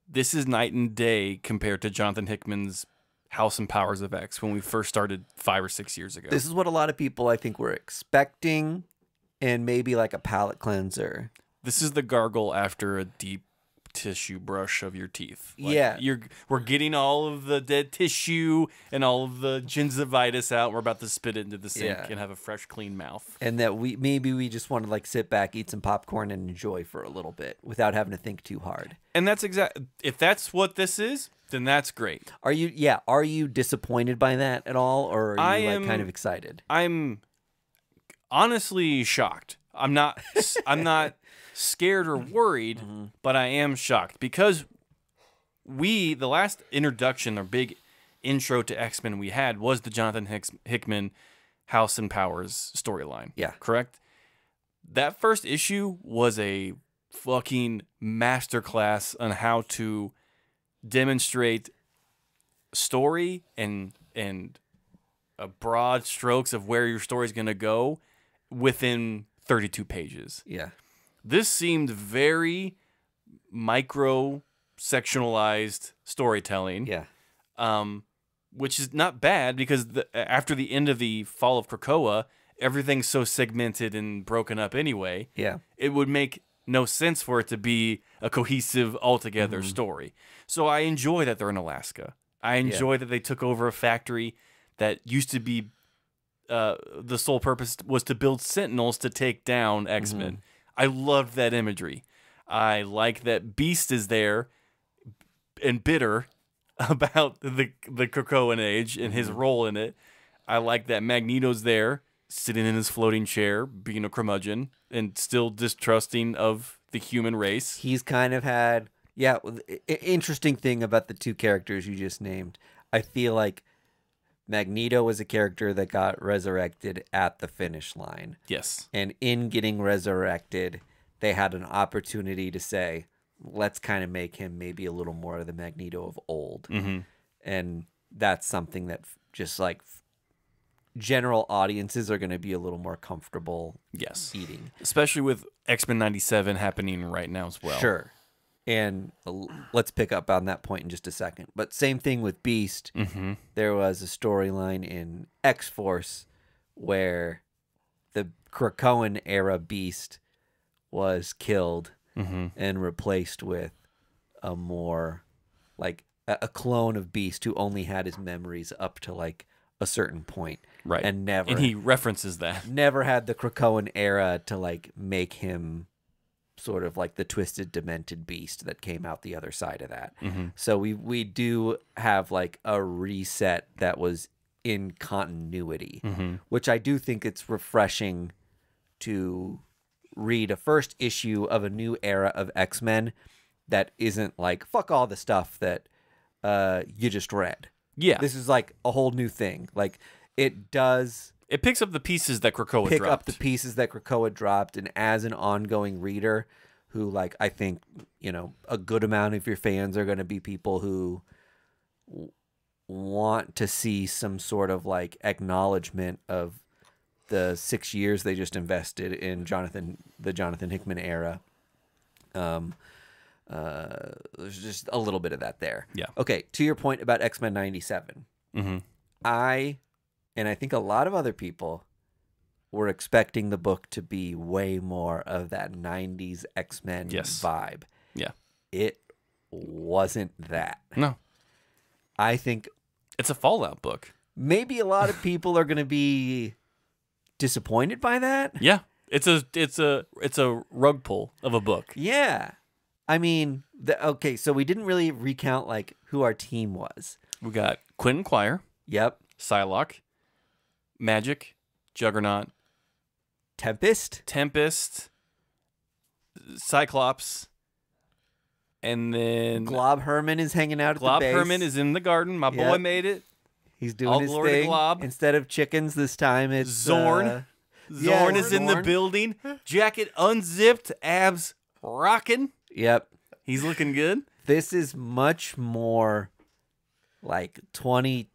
this is night and day compared to Jonathan Hickman's House and Powers of X when we first started 5 or 6 years ago. This is what a lot of people, I think, were expecting, and maybe like a palate cleanser. This is the gargle after a deep tissue brush of your teeth. Yeah. We're getting all of the dead tissue and all of the gingivitis out. We're about to spit it into the sink and have a fresh, clean mouth. And that we just want to like sit back, eat some popcorn, and enjoy for a little bit without having to think too hard. And that's if that's what this is, then that's great. Are you disappointed by that at all, or are you kind of excited? I'm honestly shocked. I'm not scared or worried, but I am shocked because the last introduction or big intro to X-Men we had was the Jonathan Hickman House and Powers storyline. Yeah. Correct? That first issue was a fucking masterclass on how to demonstrate story and broad strokes of where your story's going to go within 32 pages. Yeah. This seemed very micro-sectionalized storytelling. Yeah. Which is not bad because after the end of the Fall of Krakoa, everything's so segmented and broken up anyway. Yeah. It would make no sense for it to be a cohesive, altogether story. So I enjoy that they're in Alaska. I enjoy that they took over a factory that used to be the sole purpose was to build Sentinels to take down X-Men. I loved that imagery. I like that Beast is there and bitter about the Krakoan age and his role in it. I like that Magneto's there, sitting in his floating chair, being a curmudgeon, and still distrusting of the human race. He's kind of had, interesting thing about the two characters you just named. I feel like Magneto was a character that got resurrected at the finish line. Yes. And in getting resurrected, they had an opportunity to say, let's kind of make him maybe a little more of the Magneto of old. And that's something that just like general audiences are going to be a little more comfortable eating. Especially with X-Men 97 happening right now as well. Sure. And let's pick up on that point in just a second. But same thing with Beast. There was a storyline in X-Force where the Krakoan era Beast was killed and replaced with a more like a clone of Beast who only had his memories up to like a certain point. Right. And he references that. Never had the Krakoan era to like make him sort of like the twisted, demented beast that came out the other side of that. So we do have like a reset that was in continuity, which I do think it's refreshing to read a first issue of a new era of X-Men that isn't like, fuck all the stuff that you just read. Yeah. This is like a whole new thing. Like it does... It picks up the pieces that Krakoa dropped. Pick up the pieces that Krakoa dropped, and as an ongoing reader who, like, I think, you know, a good amount of your fans are going to be people who want to see some sort of, like, acknowledgement of the 6 years they just invested in the Jonathan Hickman era. There's just a little bit of that there. Yeah. Okay, to your point about X-Men 97. And I think a lot of other people were expecting the book to be way more of that 90s X-Men vibe. Yeah. It wasn't that. No. I think it's a Fallout book. Maybe a lot of people are going to be disappointed by that. Yeah. It's a rug pull of a book. Yeah. I mean, okay, so we didn't really recount like who our team was. We got Quentin Quire. Yep. Psylocke. Magic, Juggernaut, Tempest, Cyclops, and then Glob Herman is hanging out at the base. Glob Herman is in the garden. My boy made it. He's doing his glory to thing. Glob. Instead of chickens this time, it's Zorn. Zorn is in the building. Jacket unzipped, abs rocking. Yep. He's looking good. This is much more like 20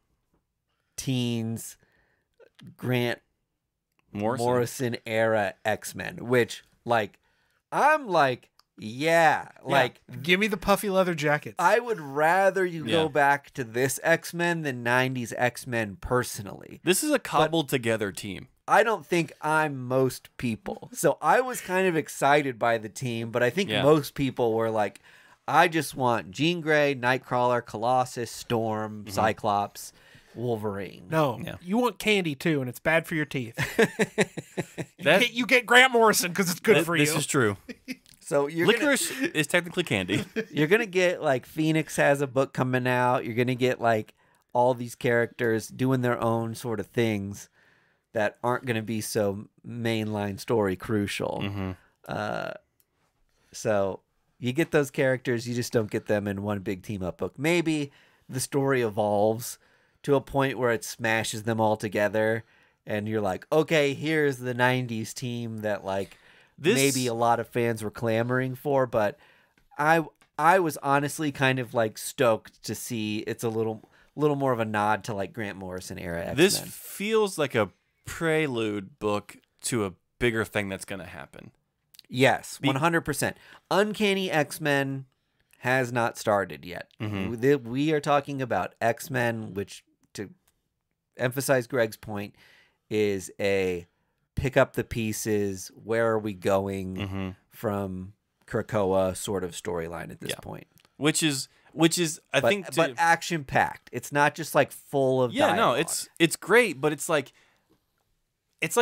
teens Grant Morrison era X-Men, which like I'm like, yeah, like give me the puffy leather jackets. I would rather you go back to this X-Men than 90s X-Men personally. This is a cobbled together team. I don't think I'm most people. So I was kind of excited by the team, but I think most people were like, I just want Jean Grey, Nightcrawler, Colossus, Storm, Cyclops, Wolverine. No, you want candy too, and it's bad for your teeth. That- you get Grant Morrison because it's good for you. This is true. So Licorice is technically candy. You're gonna get like Phoenix has a book coming out. You're gonna get like all these characters doing their own sort of things that aren't gonna be so mainline story crucial. So you get those characters, you just don't get them in one big team up book. Maybe the story evolves to a point where it smashes them all together, and you're like, okay, here's the '90s team that like. Maybe a lot of fans were clamoring for, but I was honestly kind of like stoked to see it's a little more of a nod to like Grant Morrison era X-Men. This feels like a prelude book to a bigger thing that's going to happen. Yes, 100%. Uncanny X-Men has not started yet. We are talking about X-Men, which, to emphasize Greg's point, is a pick up the pieces, where are we going from Krakoa sort of storyline at this point. Which is I think but action packed. It's not just like full of dialogue. No, it's great, but it's like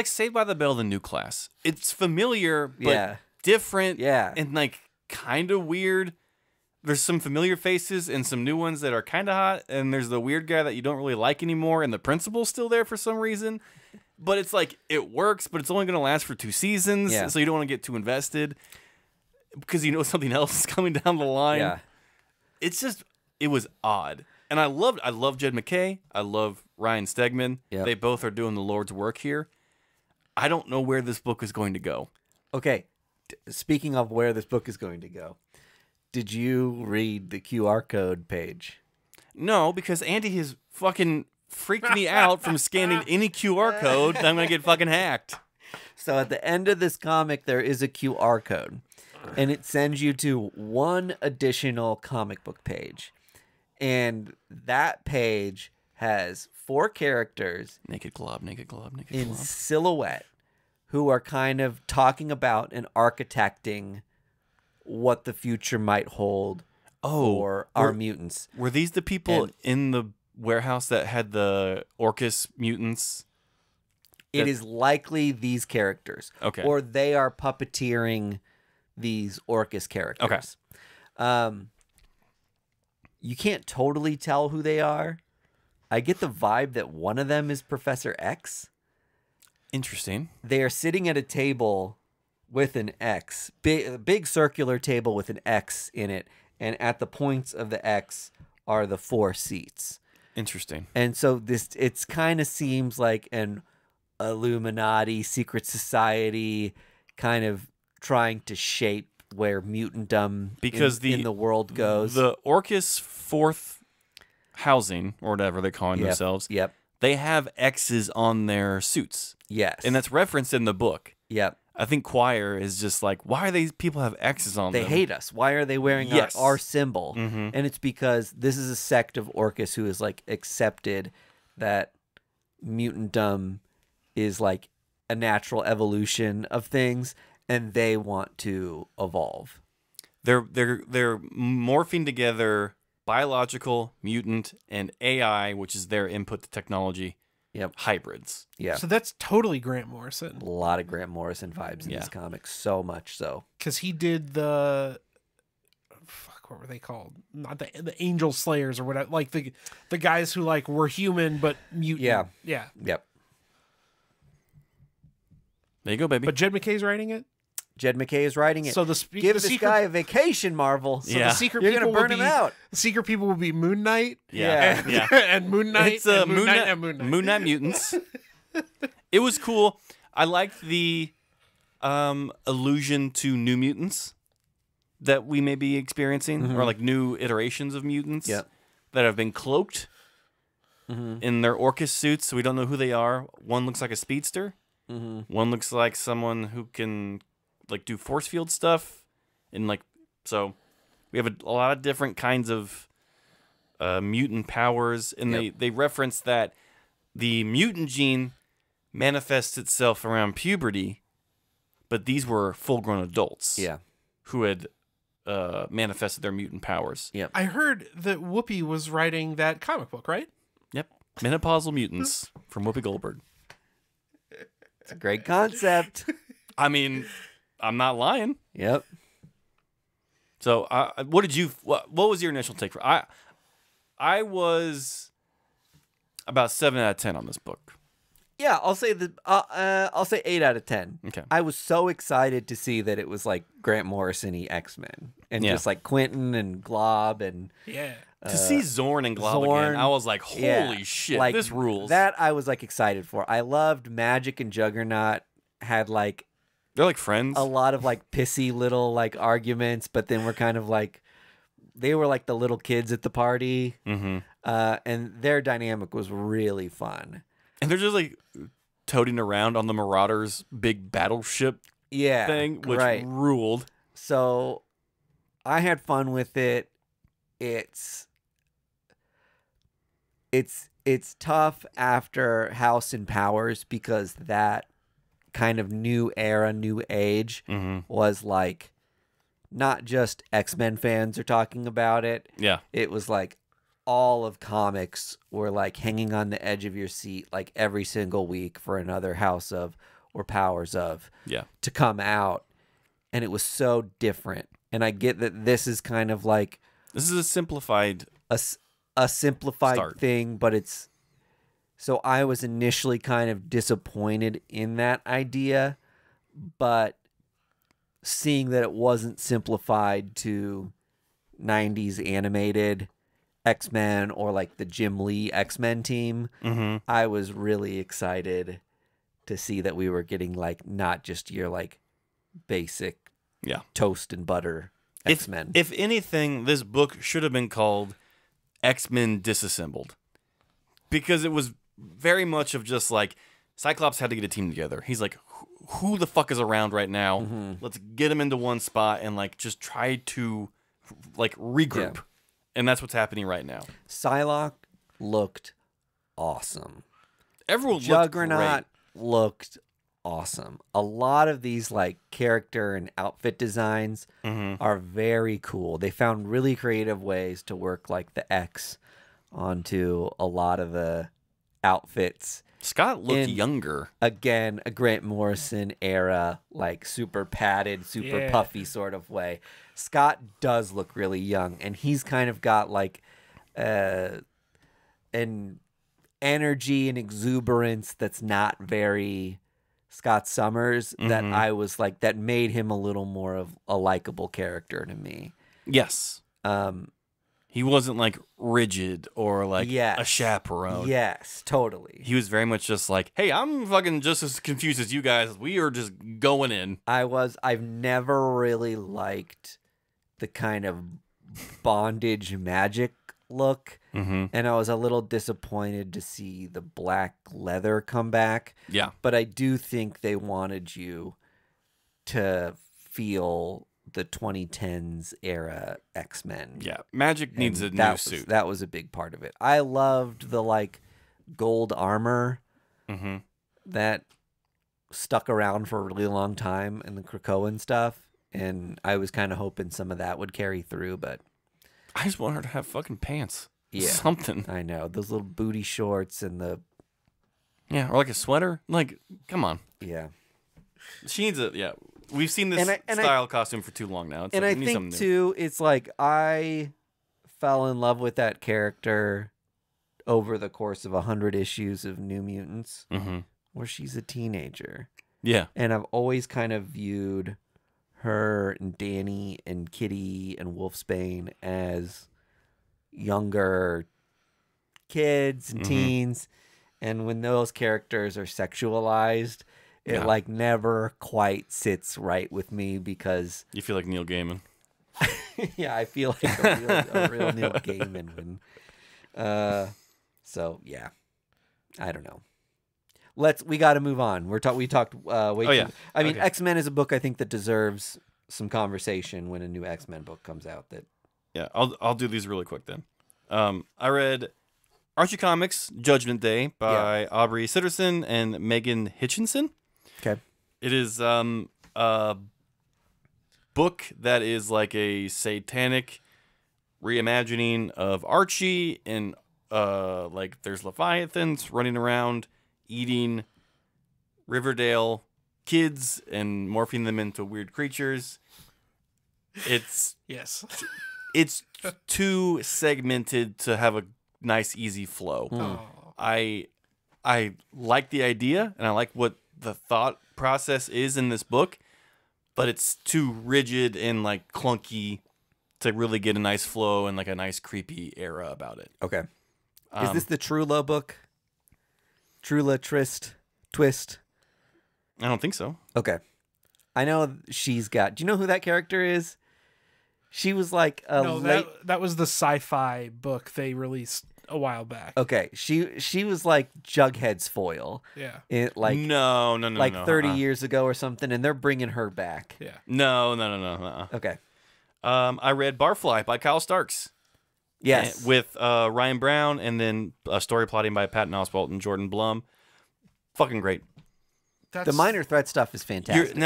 Saved by the Bell the new class. It's familiar but different and like kind of weird. There's some familiar faces and some new ones that are kind of hot, and there's the weird guy that you don't really like anymore, and the principal's still there for some reason. But it's like, it works, but it's only going to last for 2 seasons, so you don't want to get too invested because you know something else is coming down the line. Yeah. It's just, it was odd. And I love Jed McKay. I love Ryan Stegman. Yep. They both are doing the Lord's work here. I don't know where this book is going to go. Okay, speaking of where this book is going to go, did you read the QR code page? No, because Andy has fucking freaked me out from scanning any QR code that I'm going to get fucking hacked. So at the end of this comic, there is a QR code, and it sends you to one additional comic book page. And that page has 4 characters Naked Glob in silhouette who are kind of talking about and architecting what the future might hold for our mutants. Were these the people in the warehouse that had the Orcus mutants? It is likely these characters. Okay. Or they are puppeteering these Orcus characters. Okay. You can't totally tell who they are. I get the vibe that one of them is Professor X. Interesting. They are sitting at a table with an X, big circular table with an X in it, and at the points of the X are the 4 seats. Interesting. And so it's kind of seems like an Illuminati secret society kind of trying to shape where mutantdom in the world goes. The Orcus 4th housing, or whatever they're calling themselves, they have X's on their suits. Yes. And that's referenced in the book. Yep. I think Choir is just like, why are these people have X's on them? They hate us. Why are they wearing our symbol? And it's because this is a sect of Orcus who is like accepted that mutantdom is like a natural evolution of things, and they want to evolve. They're morphing together biological, mutant, and AI, which is their input to technology. Hybrids. Yeah. So that's totally Grant Morrison. A lot of Grant Morrison vibes in this comic, so much so. Because he did the what were they called? Not the Angel Slayers or whatever. Like the guys who like were human but mutant. Yeah. Yep. There you go, baby. But Jed McKay's writing it. Jed McKay is writing it. So give this guy a vacation, Marvel. So the secret You're people gonna burn him out. The secret people will be Moon Knight. Yeah. And Moon Knight. It's and Moon Knight and Moon Knight. Moon Knight mutants. It was cool. I liked the allusion to New Mutants that we may be experiencing, or like new iterations of mutants that have been cloaked in their Orcus suits, so we don't know who they are. One looks like a speedster. One looks like someone who can like do force field stuff, and like so we have a lot of different kinds of mutant powers, and they reference that the mutant gene manifests itself around puberty, but these were full-grown adults who had manifested their mutant powers. Yep. I heard that Whoopi was writing that comic book, right? Yep. Menopausal mutants from Whoopi Goldberg. It's a great concept. I mean, I'm not lying. Yep. So, what did you? What was your initial take? I was about 7 out of 10 on this book. Yeah, I'll say I'll say 8 out of 10. Okay. I was so excited to see that it was like Grant Morrison-y X-Men and just like Quentin and Glob and To see Zorn and Glob Zorn, again, I was like, holy shit, like, this rules. That I was like excited for. I loved Magic and Juggernaut had like They're like friends. a lot of like pissy little like arguments, but then we're kind of like they were like the little kids at the party, and their dynamic was really fun. And they're just like toting around on the Marauders' big battleship thing, which ruled. So I had fun with it. It's tough after House and Powers because that kind of new era, new age was like not just X-Men fans are talking about it. Yeah. It was like all of comics were like hanging on the edge of your seat like every single week for another House of or Powers of to come out. And it was so different. And I get that this is kind of like this is a simplified simplified thing, but it's so I was initially kind of disappointed in that idea, but seeing that it wasn't simplified to 90s animated X-Men or like the Jim Lee X-Men team, I was really excited to see that we were getting like not just your like basic toast and butter X-Men. If anything, this book should have been called X-Men Disassembled, because it was very much of just like Cyclops had to get a team together. He's like, who the fuck is around right now? Let's get them into one spot and like just try to like regroup. Yeah. And that's what's happening right now. Psylocke looked awesome. Everyone Juggernaut looked awesome. A lot of these like character and outfit designs are very cool. They found really creative ways to work like the X onto a lot of the outfits. Scott looked younger. Again, a Grant Morrison era, like super padded, super puffy sort of way. Scott does look really young, and he's kind of got like an energy and exuberance that's not very Scott Summers that I was like, that made him a little more of a likable character to me. Yes. He wasn't like rigid or like a chaperone. Yes, totally. He was very much just like, hey, I'm fucking just as confused as you guys. We are just going in. I've never really liked the kind of bondage magic look. And I was a little disappointed to see the black leather come back. Yeah. But I do think they wanted you to feel the 2010s era X-Men. Yeah, Magic needs a new suit. That was a big part of it. I loved the like gold armor that stuck around for a really long time in the Krakoan stuff, and I was kind of hoping some of that would carry through, but I just want her to have fucking pants. Yeah, something. I know, those little booty shorts and the or like a sweater. Like, come on. Yeah, she needs a We've seen this style costume for too long now. It's and like, I think, too, it's like I fell in love with that character over the course of 100 issues of New Mutants, where she's a teenager. Yeah. And I've always kind of viewed her and Danny and Kitty and Wolfsbane as younger kids and teens. And when those characters are sexualized, it like never quite sits right with me because you feel like Neil Gaiman. Yeah, I feel like a real Neil Gaiman when. So yeah, I don't know. we got to move on. We talked way too. yeah. I mean, Okay. X-Men is a book I think that deserves some conversation when a new X-Men book comes out. That Yeah, I'll do these really quick then. I read Archie Comics Judgment Day by Aubrey Sitterson and Megan Hitchinson. okay. It is a book that is like a satanic reimagining of Archie, and like there's leviathans running around eating Riverdale kids and morphing them into weird creatures. It's Yes. it's too segmented to have a nice easy flow. Oh. I like the idea and I like what the thought process is in this book, but it's too rigid and like clunky to really get a nice flow and like a nice creepy era about it. Okay. Is this the Trula book? Trula Twist? I don't think so. Okay. I know she's got. Do you know who that character is? She was like a No, late. that was the sci-fi book they released a while back. Okay, she was like Jughead's foil. Yeah. It like No, like no, 30 years ago or something, and they're bringing her back. Yeah. No. Okay. I read Barfly by Kyle Starks. Yes. With Ryan Brown, and then story plotting by Patton Oswalt and Jordan Blum. Fucking great. The Minor Threat stuff is fantastic.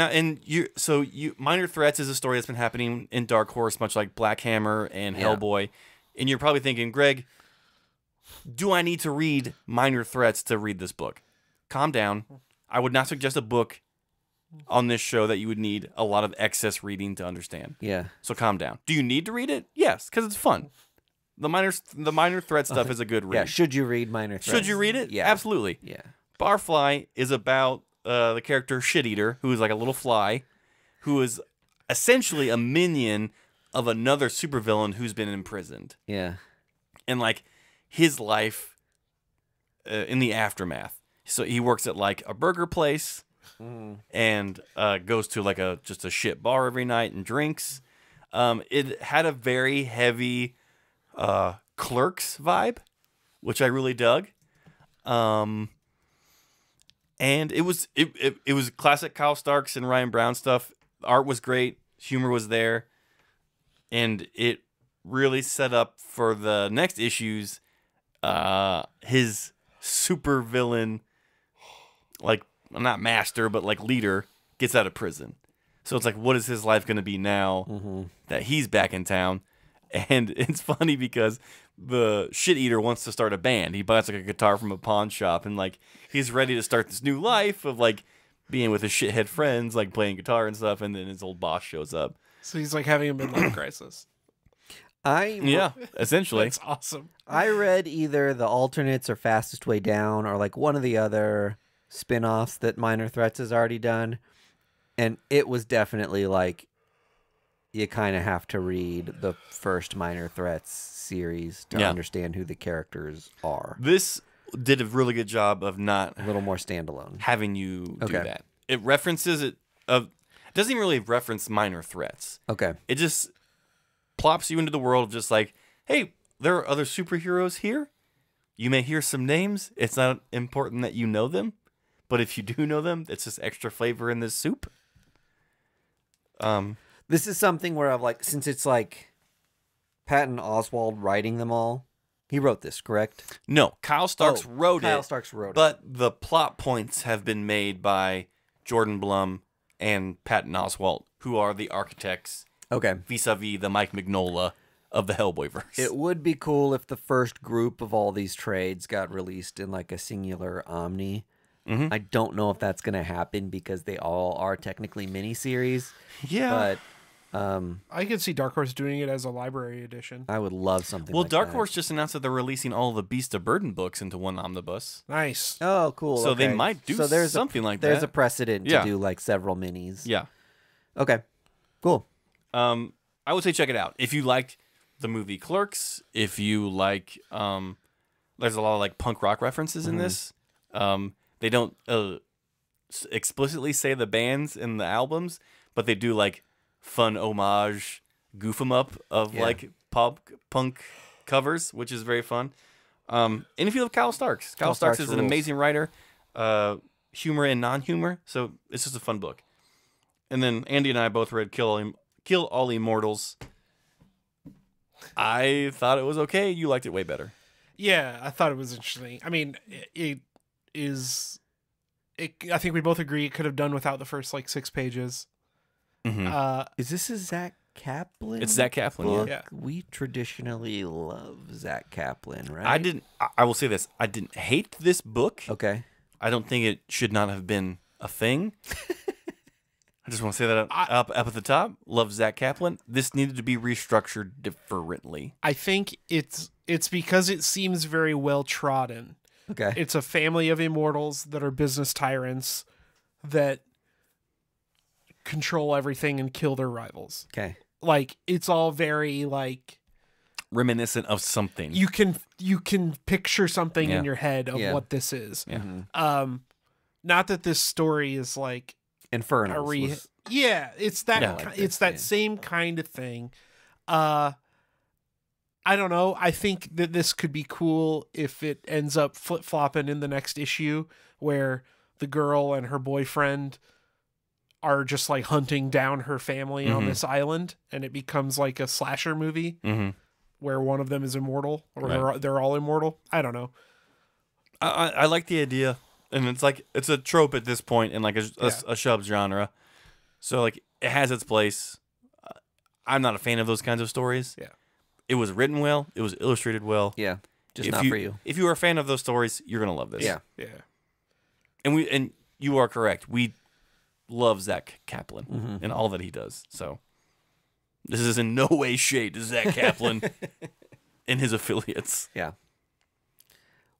Minor Threats is a story that's been happening in Dark Horse, much like Black Hammer and Hellboy. And you're probably thinking, Greg, do I need to read Minor Threats to read this book? Calm down. I would not suggest a book on this show that you would need a lot of excess reading to understand. Yeah. So calm down. Do you need to read it? Yes, because it's fun. The minor threat stuff is a good read. Yeah. Should you read Minor Threat? Should you read it? Yeah. Absolutely. Yeah. Barfly is about the character Shit Eater, who is like a little fly, who is essentially a minion of another supervillain who's been imprisoned. Yeah. And like his life in the aftermath. So he works at like a burger place and goes to like just a shit bar every night and drinks. It had a very heavy Clerks vibe, which I really dug. And it was classic Kyle Starks and Ryan Brown stuff. The art was great, humor was there, and it really set up for the next issues. His super villain, like not master, but like leader, gets out of prison. So it's like, what is his life going to be now that he's back in town? And it's funny because the Shit Eater wants to start a band. He buys like a guitar from a pawn shop, and like he's ready to start this new life of like being with his shithead friends, like playing guitar and stuff. And then his old boss shows up. So he's like having a midlife crisis. Yeah, essentially. That's awesome. I read either the Alternates or Fastest Way Down or like one of the other spin-offs that Minor Threats has already done. And it was definitely like you kind of have to read the first Minor Threats series to understand who the characters are. This did a really good job of not A little more standalone. having you do that. It references it. It doesn't even really reference Minor Threats. Okay. It just plops you into the world of just like, hey, there are other superheroes here. You may hear some names. It's not important that you know them, but if you do know them, it's just extra flavor in this soup. This is something where I've like, since it's like Patton Oswalt writing them all, he wrote this, correct? No, Kyle Starks wrote it. Kyle Starks wrote it. But the plot points have been made by Jordan Blum and Patton Oswalt, who are the architects Okay. vis-a-vis the Mike Mignola of the Hellboyverse. It would be cool if the first group of all these trades got released in like a singular Omni. I don't know if that's going to happen because they all are technically miniseries. Yeah. But I could see Dark Horse doing it as a library edition. I would love something Well, like Dark that. Horse just announced that they're releasing all the Beast of Burden books into one omnibus. Nice. Oh, cool. So they okay. might do so there's something like that. There's a precedent to Yeah. do like several minis. Yeah. Okay. Cool. I would say check it out. If you liked the movie Clerks, if you like, there's a lot of like punk rock references in this. They don't explicitly say the bands in the albums, but they do like fun homage, goof 'em up of like pop punk covers, which is very fun. And if you love Kyle Starks is an Starks amazing rules. writer. humor and non-humor. So it's just a fun book. And then Andy and I both read Kill All Immortals. I thought it was okay. You liked it way better. Yeah, I thought it was interesting. I mean, it is. I think we both agree it could have done without the first like 6 pages. Is this a Zach Kaplan? It's Zach Kaplan. book? Yeah. We traditionally love Zach Kaplan, right? I will say this. I didn't hate this book. Okay. I don't think it should not have been a thing. I just want to say that up at the top. Love Zach Kaplan. This needed to be restructured differently. I think it's because it seems very well trodden. Okay. It's a family of immortals that are business tyrants that control everything and kill their rivals. Okay. Like it's all very like Reminiscent of something. you can picture something Yeah. in your head of Yeah. what this is. Yeah. Not that this story is like Inferno. yeah, it's that Yeah. Like it's this, that yeah. same kind of thing. I don't know. I think that this could be cool if it ends up flip-flopping in the next issue where the girl and her boyfriend are just like hunting down her family on this island, and it becomes like a slasher movie where one of them is immortal or Right. they're all immortal. I don't know. I like the idea, and it's a trope at this point in like a sub genre, so like it has its place. I'm not a fan of those kinds of stories. Yeah. It was written well. It was illustrated well. Yeah. Just If not for you. If you are a fan of those stories, you're gonna love this. Yeah. Yeah. And you are correct. We love Zach Kaplan and all that he does. So this is in no way shade to Zach Kaplan and his affiliates. Yeah.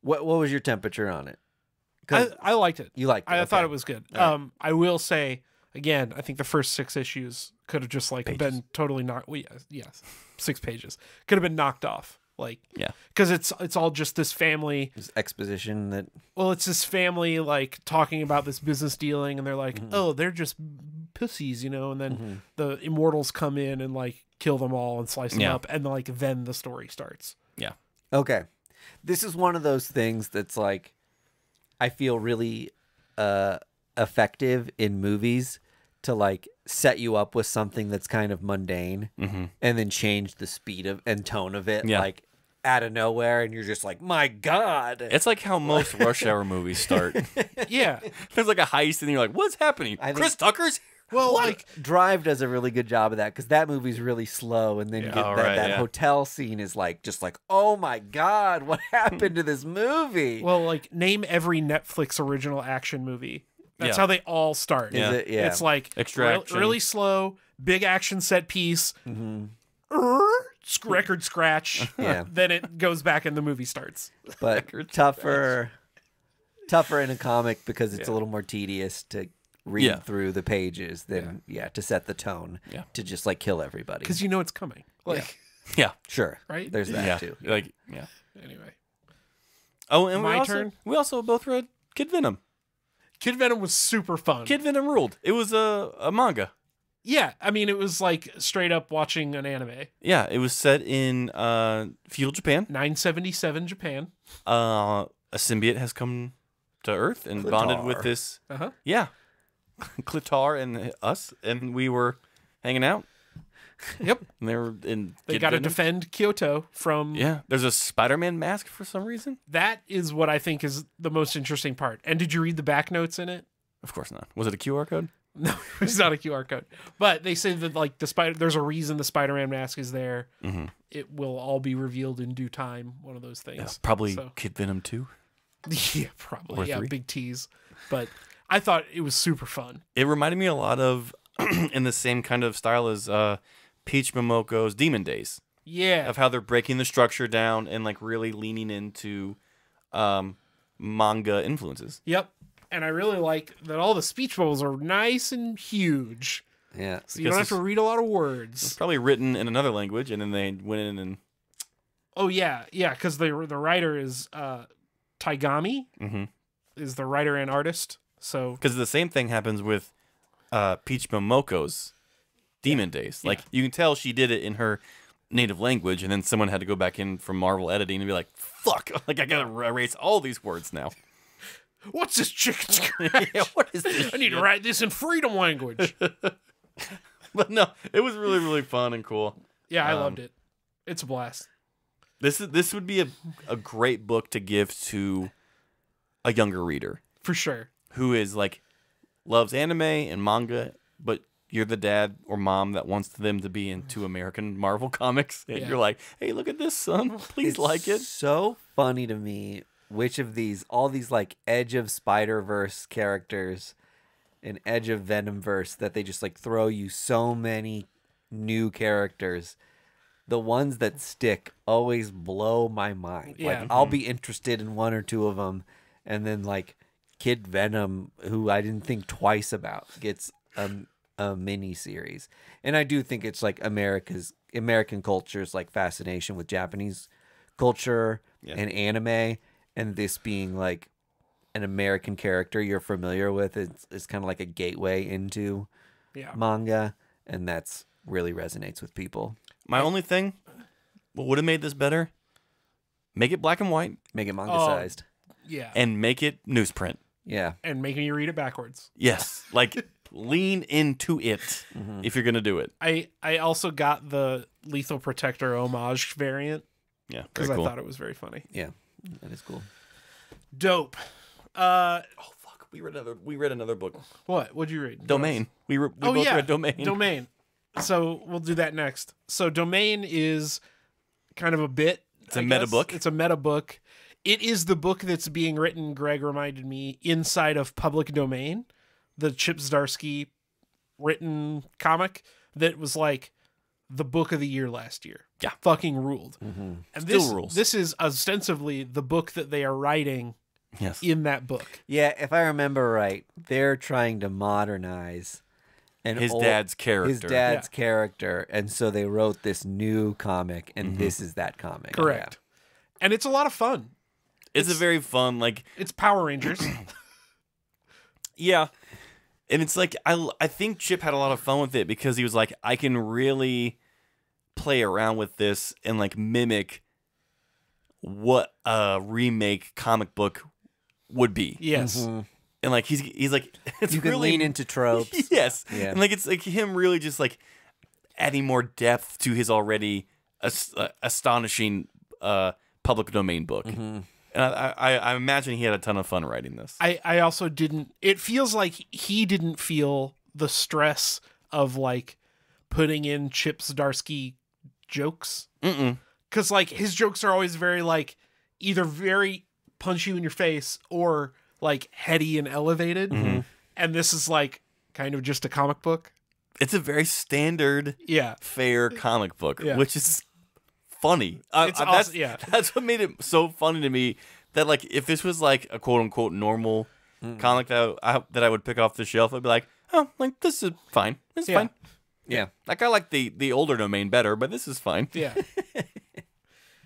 What was your temperature on it? 'Cause I liked it. you liked it. I thought okay. it was good. All right. I will say again, I think the first 6 issues could have just like Pages. been totally knocked. Well, yes, 6 pages could have been knocked off. Like, Yeah. because it's all just this family. This exposition that Well, it's this family like talking about this business dealing, and they're like, oh, they're just pussies, you know. And then the immortals come in and like kill them all and slice them Yeah. up, and like then the story starts. Yeah. okay. This is one of those things that's like I feel really effective in movies to like set you up with something that's kind of mundane and then change the speed of and tone of it Yeah. like out of nowhere, and you're just like, my God. It's like how most Rush Hour movies start. Yeah. There's like a heist, and you're like, "What's happening? I think- Chris Tucker's?" Well, like Drive does a really good job of that because that movie's really slow, and then you get Oh, that, right, that yeah. hotel scene is like just like, oh my God, what happened to this movie? well, like name every Netflix original action movie. That's Yeah. how they all start. Is Yeah. it? Yeah. It's like Extraction. really slow, big action set piece, record scratch. Yeah. Then it goes back and the movie starts. But tougher in a comic because it's a little more tedious to read Yeah. through the pages than to set the tone Yeah. to just like kill everybody. Because you know it's coming. Like, Yeah. Sure, Right? There's that Yeah. too. Like, yeah. anyway. Oh, and My turn? we also both read Kid Venom. Kid Venom was super fun. Kid Venom ruled. It was a manga. Yeah. I mean, it was like straight up watching an anime. Yeah, it was set in feudal Japan. 977 Japan. A symbiote has come to Earth and bonded with Clitar. this. Uh-huh. Yeah, Clitar and us, and we were hanging out. Yep. And they were in. They Kid got to Venom. defend Kyoto from... Yeah, there's a Spider-Man mask for some reason. That is what I think is the most interesting part. And did you read the back notes in it? Of course not. Was it a QR code? No, it's not a QR code. But they say that like there's a reason the Spider-Man mask is there. Mm-hmm. It will all be revealed in due time. One of those things. Yeah, probably So- Kid Venom 2. Yeah, probably. Or Yeah, 3. big tease. But I thought it was super fun. It reminded me a lot of, in the same kind of style as Peach Momoko's Demon Days, Yeah. of how they're breaking the structure down and like really leaning into manga influences. Yep. And I really like that all the speech bubbles are nice and huge. Yeah. So you don't have to read a lot of It's words. probably written in another language, and then they went in and Oh, yeah. Yeah, because the writer is Taigami Mhm. is the writer and artist. So because the same thing happens with Peach Momoko's Demon Days. Like you can tell she did it in her native language, and then someone had to go back in from Marvel editing and be like, "Fuck! Like I gotta erase all these words now." What's this chicken scratch? Yeah, what is this? I need to shit? write this in freedom language. But no, it was really, really fun and cool. Yeah, I loved it. It's a blast. This would be a great book to give to a younger reader For sure. who is like loves anime and manga, but you're the dad or mom that wants them to be into American Marvel comics, and Yeah. you're like, hey, look at this, son. Please It's like it. so funny to me which of these, all these like Edge of Spider-Verse characters and Edge of Venomverse, that they just like throw you so many new characters. The ones that stick always blow my mind. Yeah. Like I'll be interested in one or two of them, and then like Kid Venom, who I didn't think twice about, gets a mini series. And I do think it's like American culture's like fascination with Japanese culture and anime, and this being like an American character you're familiar with. It's kind of like a gateway into manga, and that's really resonates with people. My only thing, what would have made this better, make it black and white Make it manga sized. Yeah. and make it newsprint. Yeah. And making you read it backwards. Yes, like lean into it if you're going to do it. I also got the Lethal Protector homage variant Yeah, because very cool. I thought it was very funny. Yeah. That is cool. Dope. Oh fuck, we read another book. What'd you read? Domain. We both read Domain. Domain. So we'll do that next. So Domain is kind of a bit. It's a meta book. It's a meta book. It is the book that's being written, Greg reminded me, inside of Public Domain, the Chip Zdarsky written comic that was like the book of the year last year. Yeah. Fucking ruled. Mm-hmm. And Still rules. This is ostensibly the book that they are writing Yes. in that book. Yeah, if I remember right, they're trying to modernize His dad's character. His dad's character, and so they wrote this new comic, and this is that comic. Correct. And it's a lot of fun. It's a very fun, like, It's Power Rangers. yeah. And it's like, I think Chip had a lot of fun with it because he was like, I can really play around with this and like mimic what a remake comic book would be. Yes. Mm-hmm. And like, he's like, it's You can really lean into tropes. Yes. Yeah. And like it's like him really just like adding more depth to his already astonishing public domain book. Mm-hmm. And I imagine he had a ton of fun writing this. I also didn't. It feels like he didn't feel the stress of like putting in Chip Zdarsky jokes. Because like his jokes are always very like either very punch you in your face or like heady and elevated. Mm-hmm. And this is like kind of just a comic book. It's a very standard, Yeah. fair comic book, Yeah. which is funny. It's that's, awesome, yeah. That's what made it so funny to me. That like if this was like a quote unquote normal comic that I would pick off the shelf, I'd be like, oh, like this is fine. It's Yeah. fine. Yeah. Like I like the older Domain better, but this is fine. Yeah.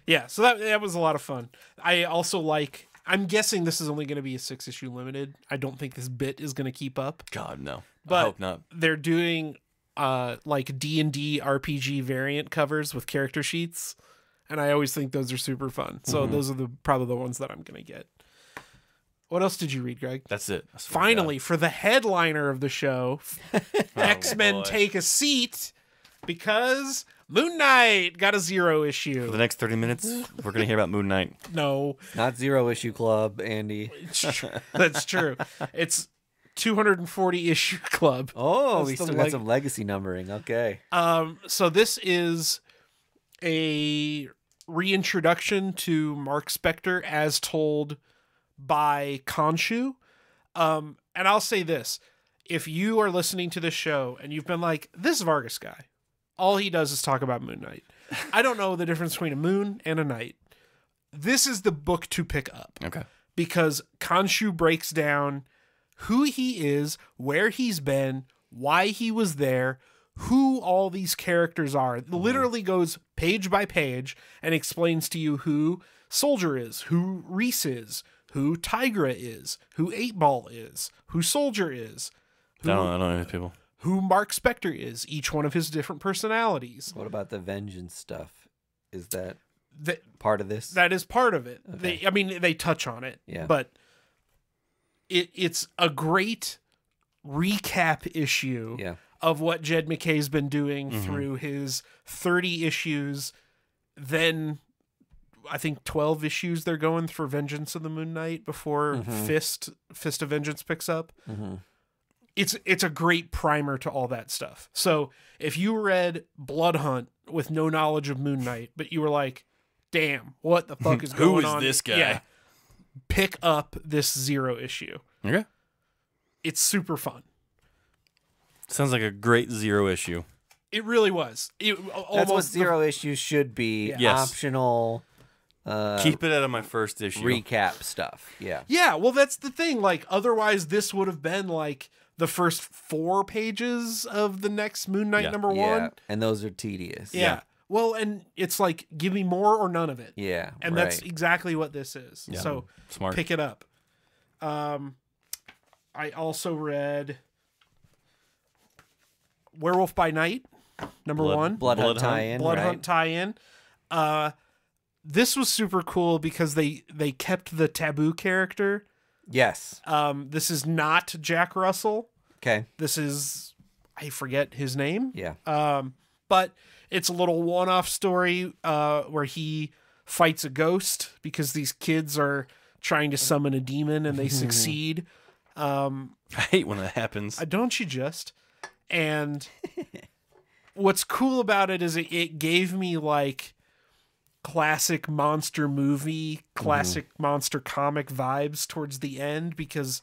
Yeah. So that was a lot of fun. I also like. I'm guessing this is only going to be a 6-issue limited. I don't think this bit is going to keep up. God no. But I hope not. They're doing like D&D RPG variant covers with character sheets, and I always think those are super fun. So those are probably the ones that I'm going to get. What else did you read, Greg? That's it. Finally, for the headliner of the show, X-Men boy. take a seat because Moon Knight got a 0 issue. For the next 30 minutes, we're gonna hear about Moon Knight. No, Not Zero Issue Club, Andy. that's true. It's 240 issue club. Oh, That's we the still got some legacy numbering. Okay. So this is a reintroduction to Mark Spector as told by Khonshu. And I'll say this. If you are listening to this show and you've been like, this Vargas guy, all he does is talk about Moon Knight. I don't know the difference between a moon and a knight. This is the book to pick up. Okay. Because Khonshu breaks down who he is, where he's been, why he was there, who all these characters are. It literally goes page by page and explains to you who Soldier is, who Reese is, who Tigra is, who 8-Ball is, who Soldier is, I don't know these people. who Mark Spector is, each one of his different personalities. What about the vengeance stuff? Is that That part of this? that is part of it. Okay. They touch on it. Yeah. But it's a great recap issue Yeah. of what Jed McKay's been doing through his 30 issues. Then I think 12 issues they're going for Vengeance of the Moon Knight before Fist of Vengeance picks up. It's a great primer to all that stuff. So if you read Blood Hunt with no knowledge of Moon Knight, but you were like, damn, what the fuck is going on? Who is this guy? Yeah, pick up this Zero issue. Okay. It's super fun. Sounds like a great Zero issue. It really was. That's what Zero issues should be. Yes. Optional. Keep it out of my first issue. Recap stuff. Yeah. Yeah, well, that's the thing. Like, otherwise, this would have been like the first 4 pages of the next Moon Knight number 1. Yeah. And those are tedious. Yeah. Well, and it's like, give me more or none of it. Yeah. And that's exactly what this is. Yeah. So Smart. pick it up. I also read Werewolf by Night, number 1. Blood Hunt tie-in. Blood right? Hunt tie-in. This was super cool because they kept the Taboo character. Yes. This is not Jack Russell. Okay. This is, I forget his name. Yeah. But it's a little one-off story where he fights a ghost because these kids are trying to summon a demon and they succeed. I hate when that happens. Don't you just? And what's cool about it is it gave me like classic monster movie, classic monster comic vibes towards the end, because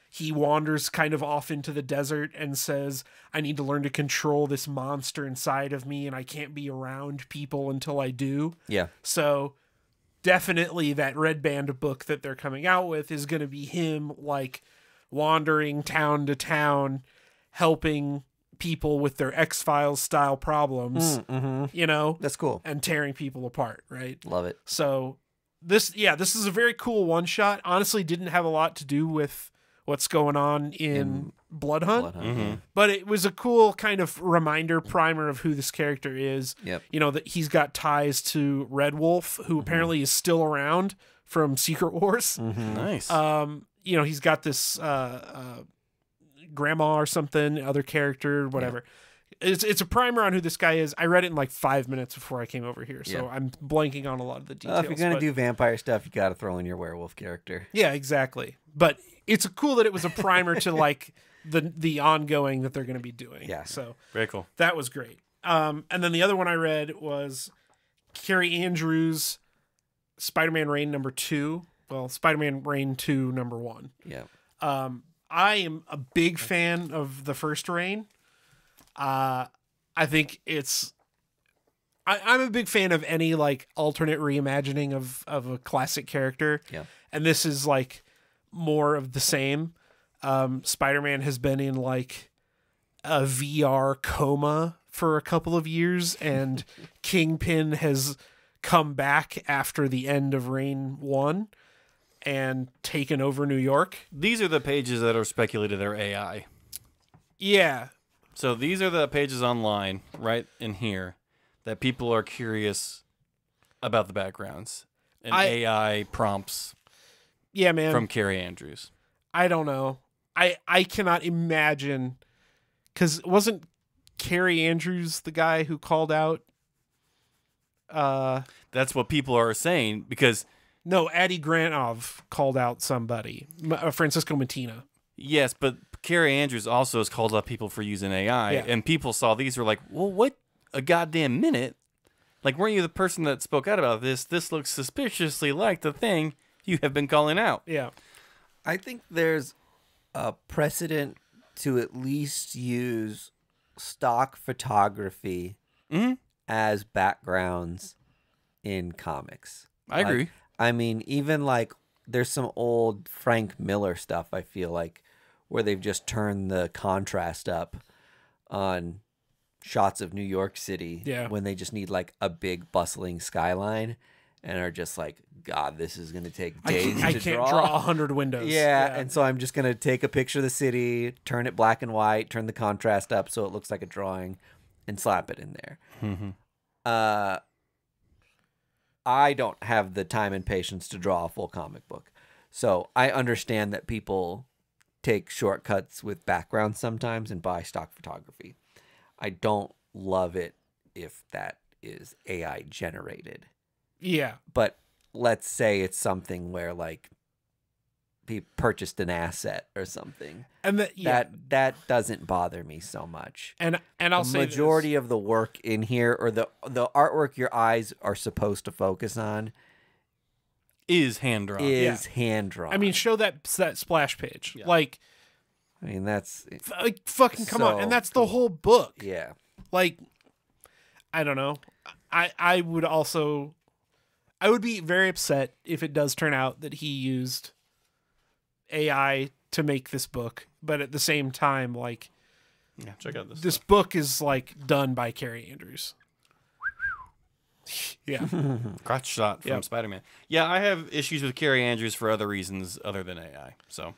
he wanders kind of off into the desert and says, I need to learn to control this monster inside of me and I can't be around people until I do. Yeah. So definitely that Red Band book that they're coming out with is going to be him like wandering town to town, helping people with their X-Files style problems, you know, That's cool. and tearing people apart. Right. Love it. So this is a very cool one shot. Honestly, didn't have a lot to do with what's going on in Blood Hunt, but it was a cool kind of reminder primer of who this character is. Yep. You know, that he's got ties to Red Wolf, who apparently is still around from Secret Wars. Nice. You know, he's got this grandma or something, other character, whatever. It's a primer on who this guy is. I read it in like 5 minutes before I came over here, so I'm blanking on a lot of the details. If you're gonna do vampire stuff, you got to throw in your werewolf character. Yeah, exactly. But it's cool that it was a primer to like the ongoing that they're going to be doing. Yeah. So Very cool. that was great. And then the other one I read was Carrie Andrews' Spider-Man Reign number 2. Well, Spider-Man Reign 2 number 1. Yeah. I am a big fan of the first Reign. I think it's. I'm a big fan of any like alternate reimagining of a classic character. Yeah. And this is like more of the same. Spider-Man has been in like a VR coma for a couple of years, and Kingpin has come back after the end of Reign 1 and taken over New York. These are the pages that are speculated are AI. Yeah. So these are the pages online, right in here, that people are curious about the backgrounds and AI prompts. Yeah, man. From Carrie Andrews. I don't know. I cannot imagine, because wasn't Carrie Andrews the guy who called out? That's what people are saying, because no, Adi Granov called out somebody, Francisco Matina. Yes, but Carrie Andrews also has called out people for using AI, and people saw these were like, well, what a goddamn minute. Like, weren't you the person that spoke out about this? This looks suspiciously like the thing you have been calling out. Yeah. I think there's a precedent to at least use stock photography as backgrounds in comics. I agree. I mean, even like there's some old Frank Miller stuff, I feel like, where they've just turned the contrast up on shots of New York City when they just need like a big bustling skyline and are just like, God, this is going to take days to draw. I can't draw 100 windows. Yeah, and so I'm just going to take a picture of the city, turn it black and white, turn the contrast up so it looks like a drawing, and slap it in there. I don't have the time and patience to draw a full comic book. So I understand that people take shortcuts with backgrounds sometimes and buy stock photography. I don't love it if that is AI generated. Yeah. But let's say it's something where like he purchased an asset or something. And that doesn't bother me so much. And I'll the say majority of the work in here, or the artwork your eyes are supposed to focus on, is hand drawn. Hand drawn. I mean, show that splash page. Yeah. Like, I mean, that's like fucking come on, so and that's the whole book. yeah. Like, I don't know. I would be very upset if it does turn out that he used AI to make this book, but at the same time, like, Yeah, check out this book is like done by Carrie Andrews. Yeah. crotch shot from Yep. Spider-Man. Yeah, I have issues with Carrie Andrews for other reasons other than AI. So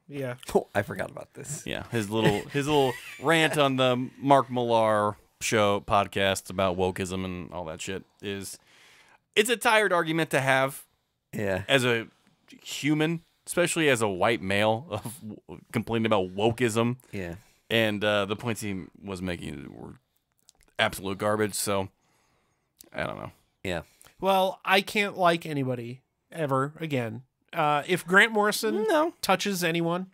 Yeah. Oh, I forgot about this. yeah, his little rant on the Mark Millar show podcast about wokeism and all that shit it's a tired argument to have Yeah. as a human, especially as a white male, of complaining about wokeism. Yeah. And the points he was making were absolute garbage. So I don't know. Yeah. Well, I can't like anybody ever again. If Grant Morrison touches anyone,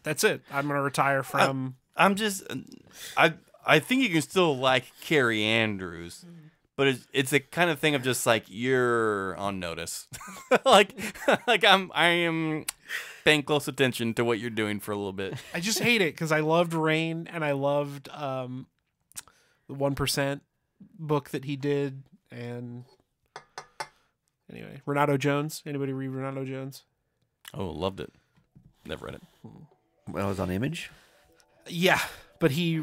that's it. I'm gonna retire from. I'm just, I think you can still like Carrie Andrews, but it's a kind of thing of just like you're on notice, like I am paying close attention to what you're doing for a little bit. I just hate it because I loved Rain and I loved the 1% book that he did, and anyway, Renato Jones. Anybody read Renato Jones? Oh, loved it. Never read it. Well, it was on Image. Yeah, but he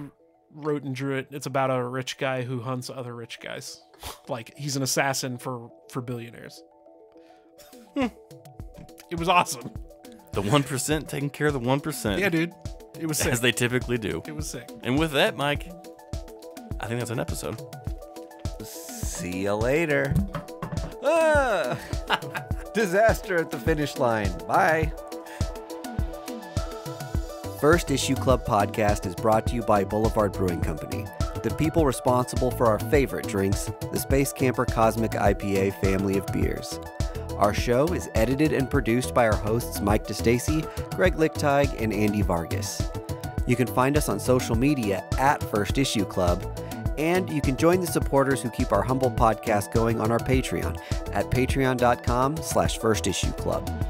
wrote and drew it. It's about a rich guy who hunts other rich guys. Like, he's an assassin for billionaires. It was awesome. The 1% taking care of the 1%. Yeah, dude. It was sick. As they typically do. It was sick. And with that, Mike, I think that's an episode. See you later. Ah! Disaster at the finish line. Bye. First Issue Club podcast is brought to you by Boulevard Brewing Company, the people responsible for our favorite drinks, the Space Camper Cosmic IPA family of beers. Our show is edited and produced by our hosts Mike DeStacy, Greg Lichtag, and Andy Vargas. You can find us on social media at First Issue Club, and you can join the supporters who keep our humble podcast going on our Patreon at patreon.com/firstissueclub.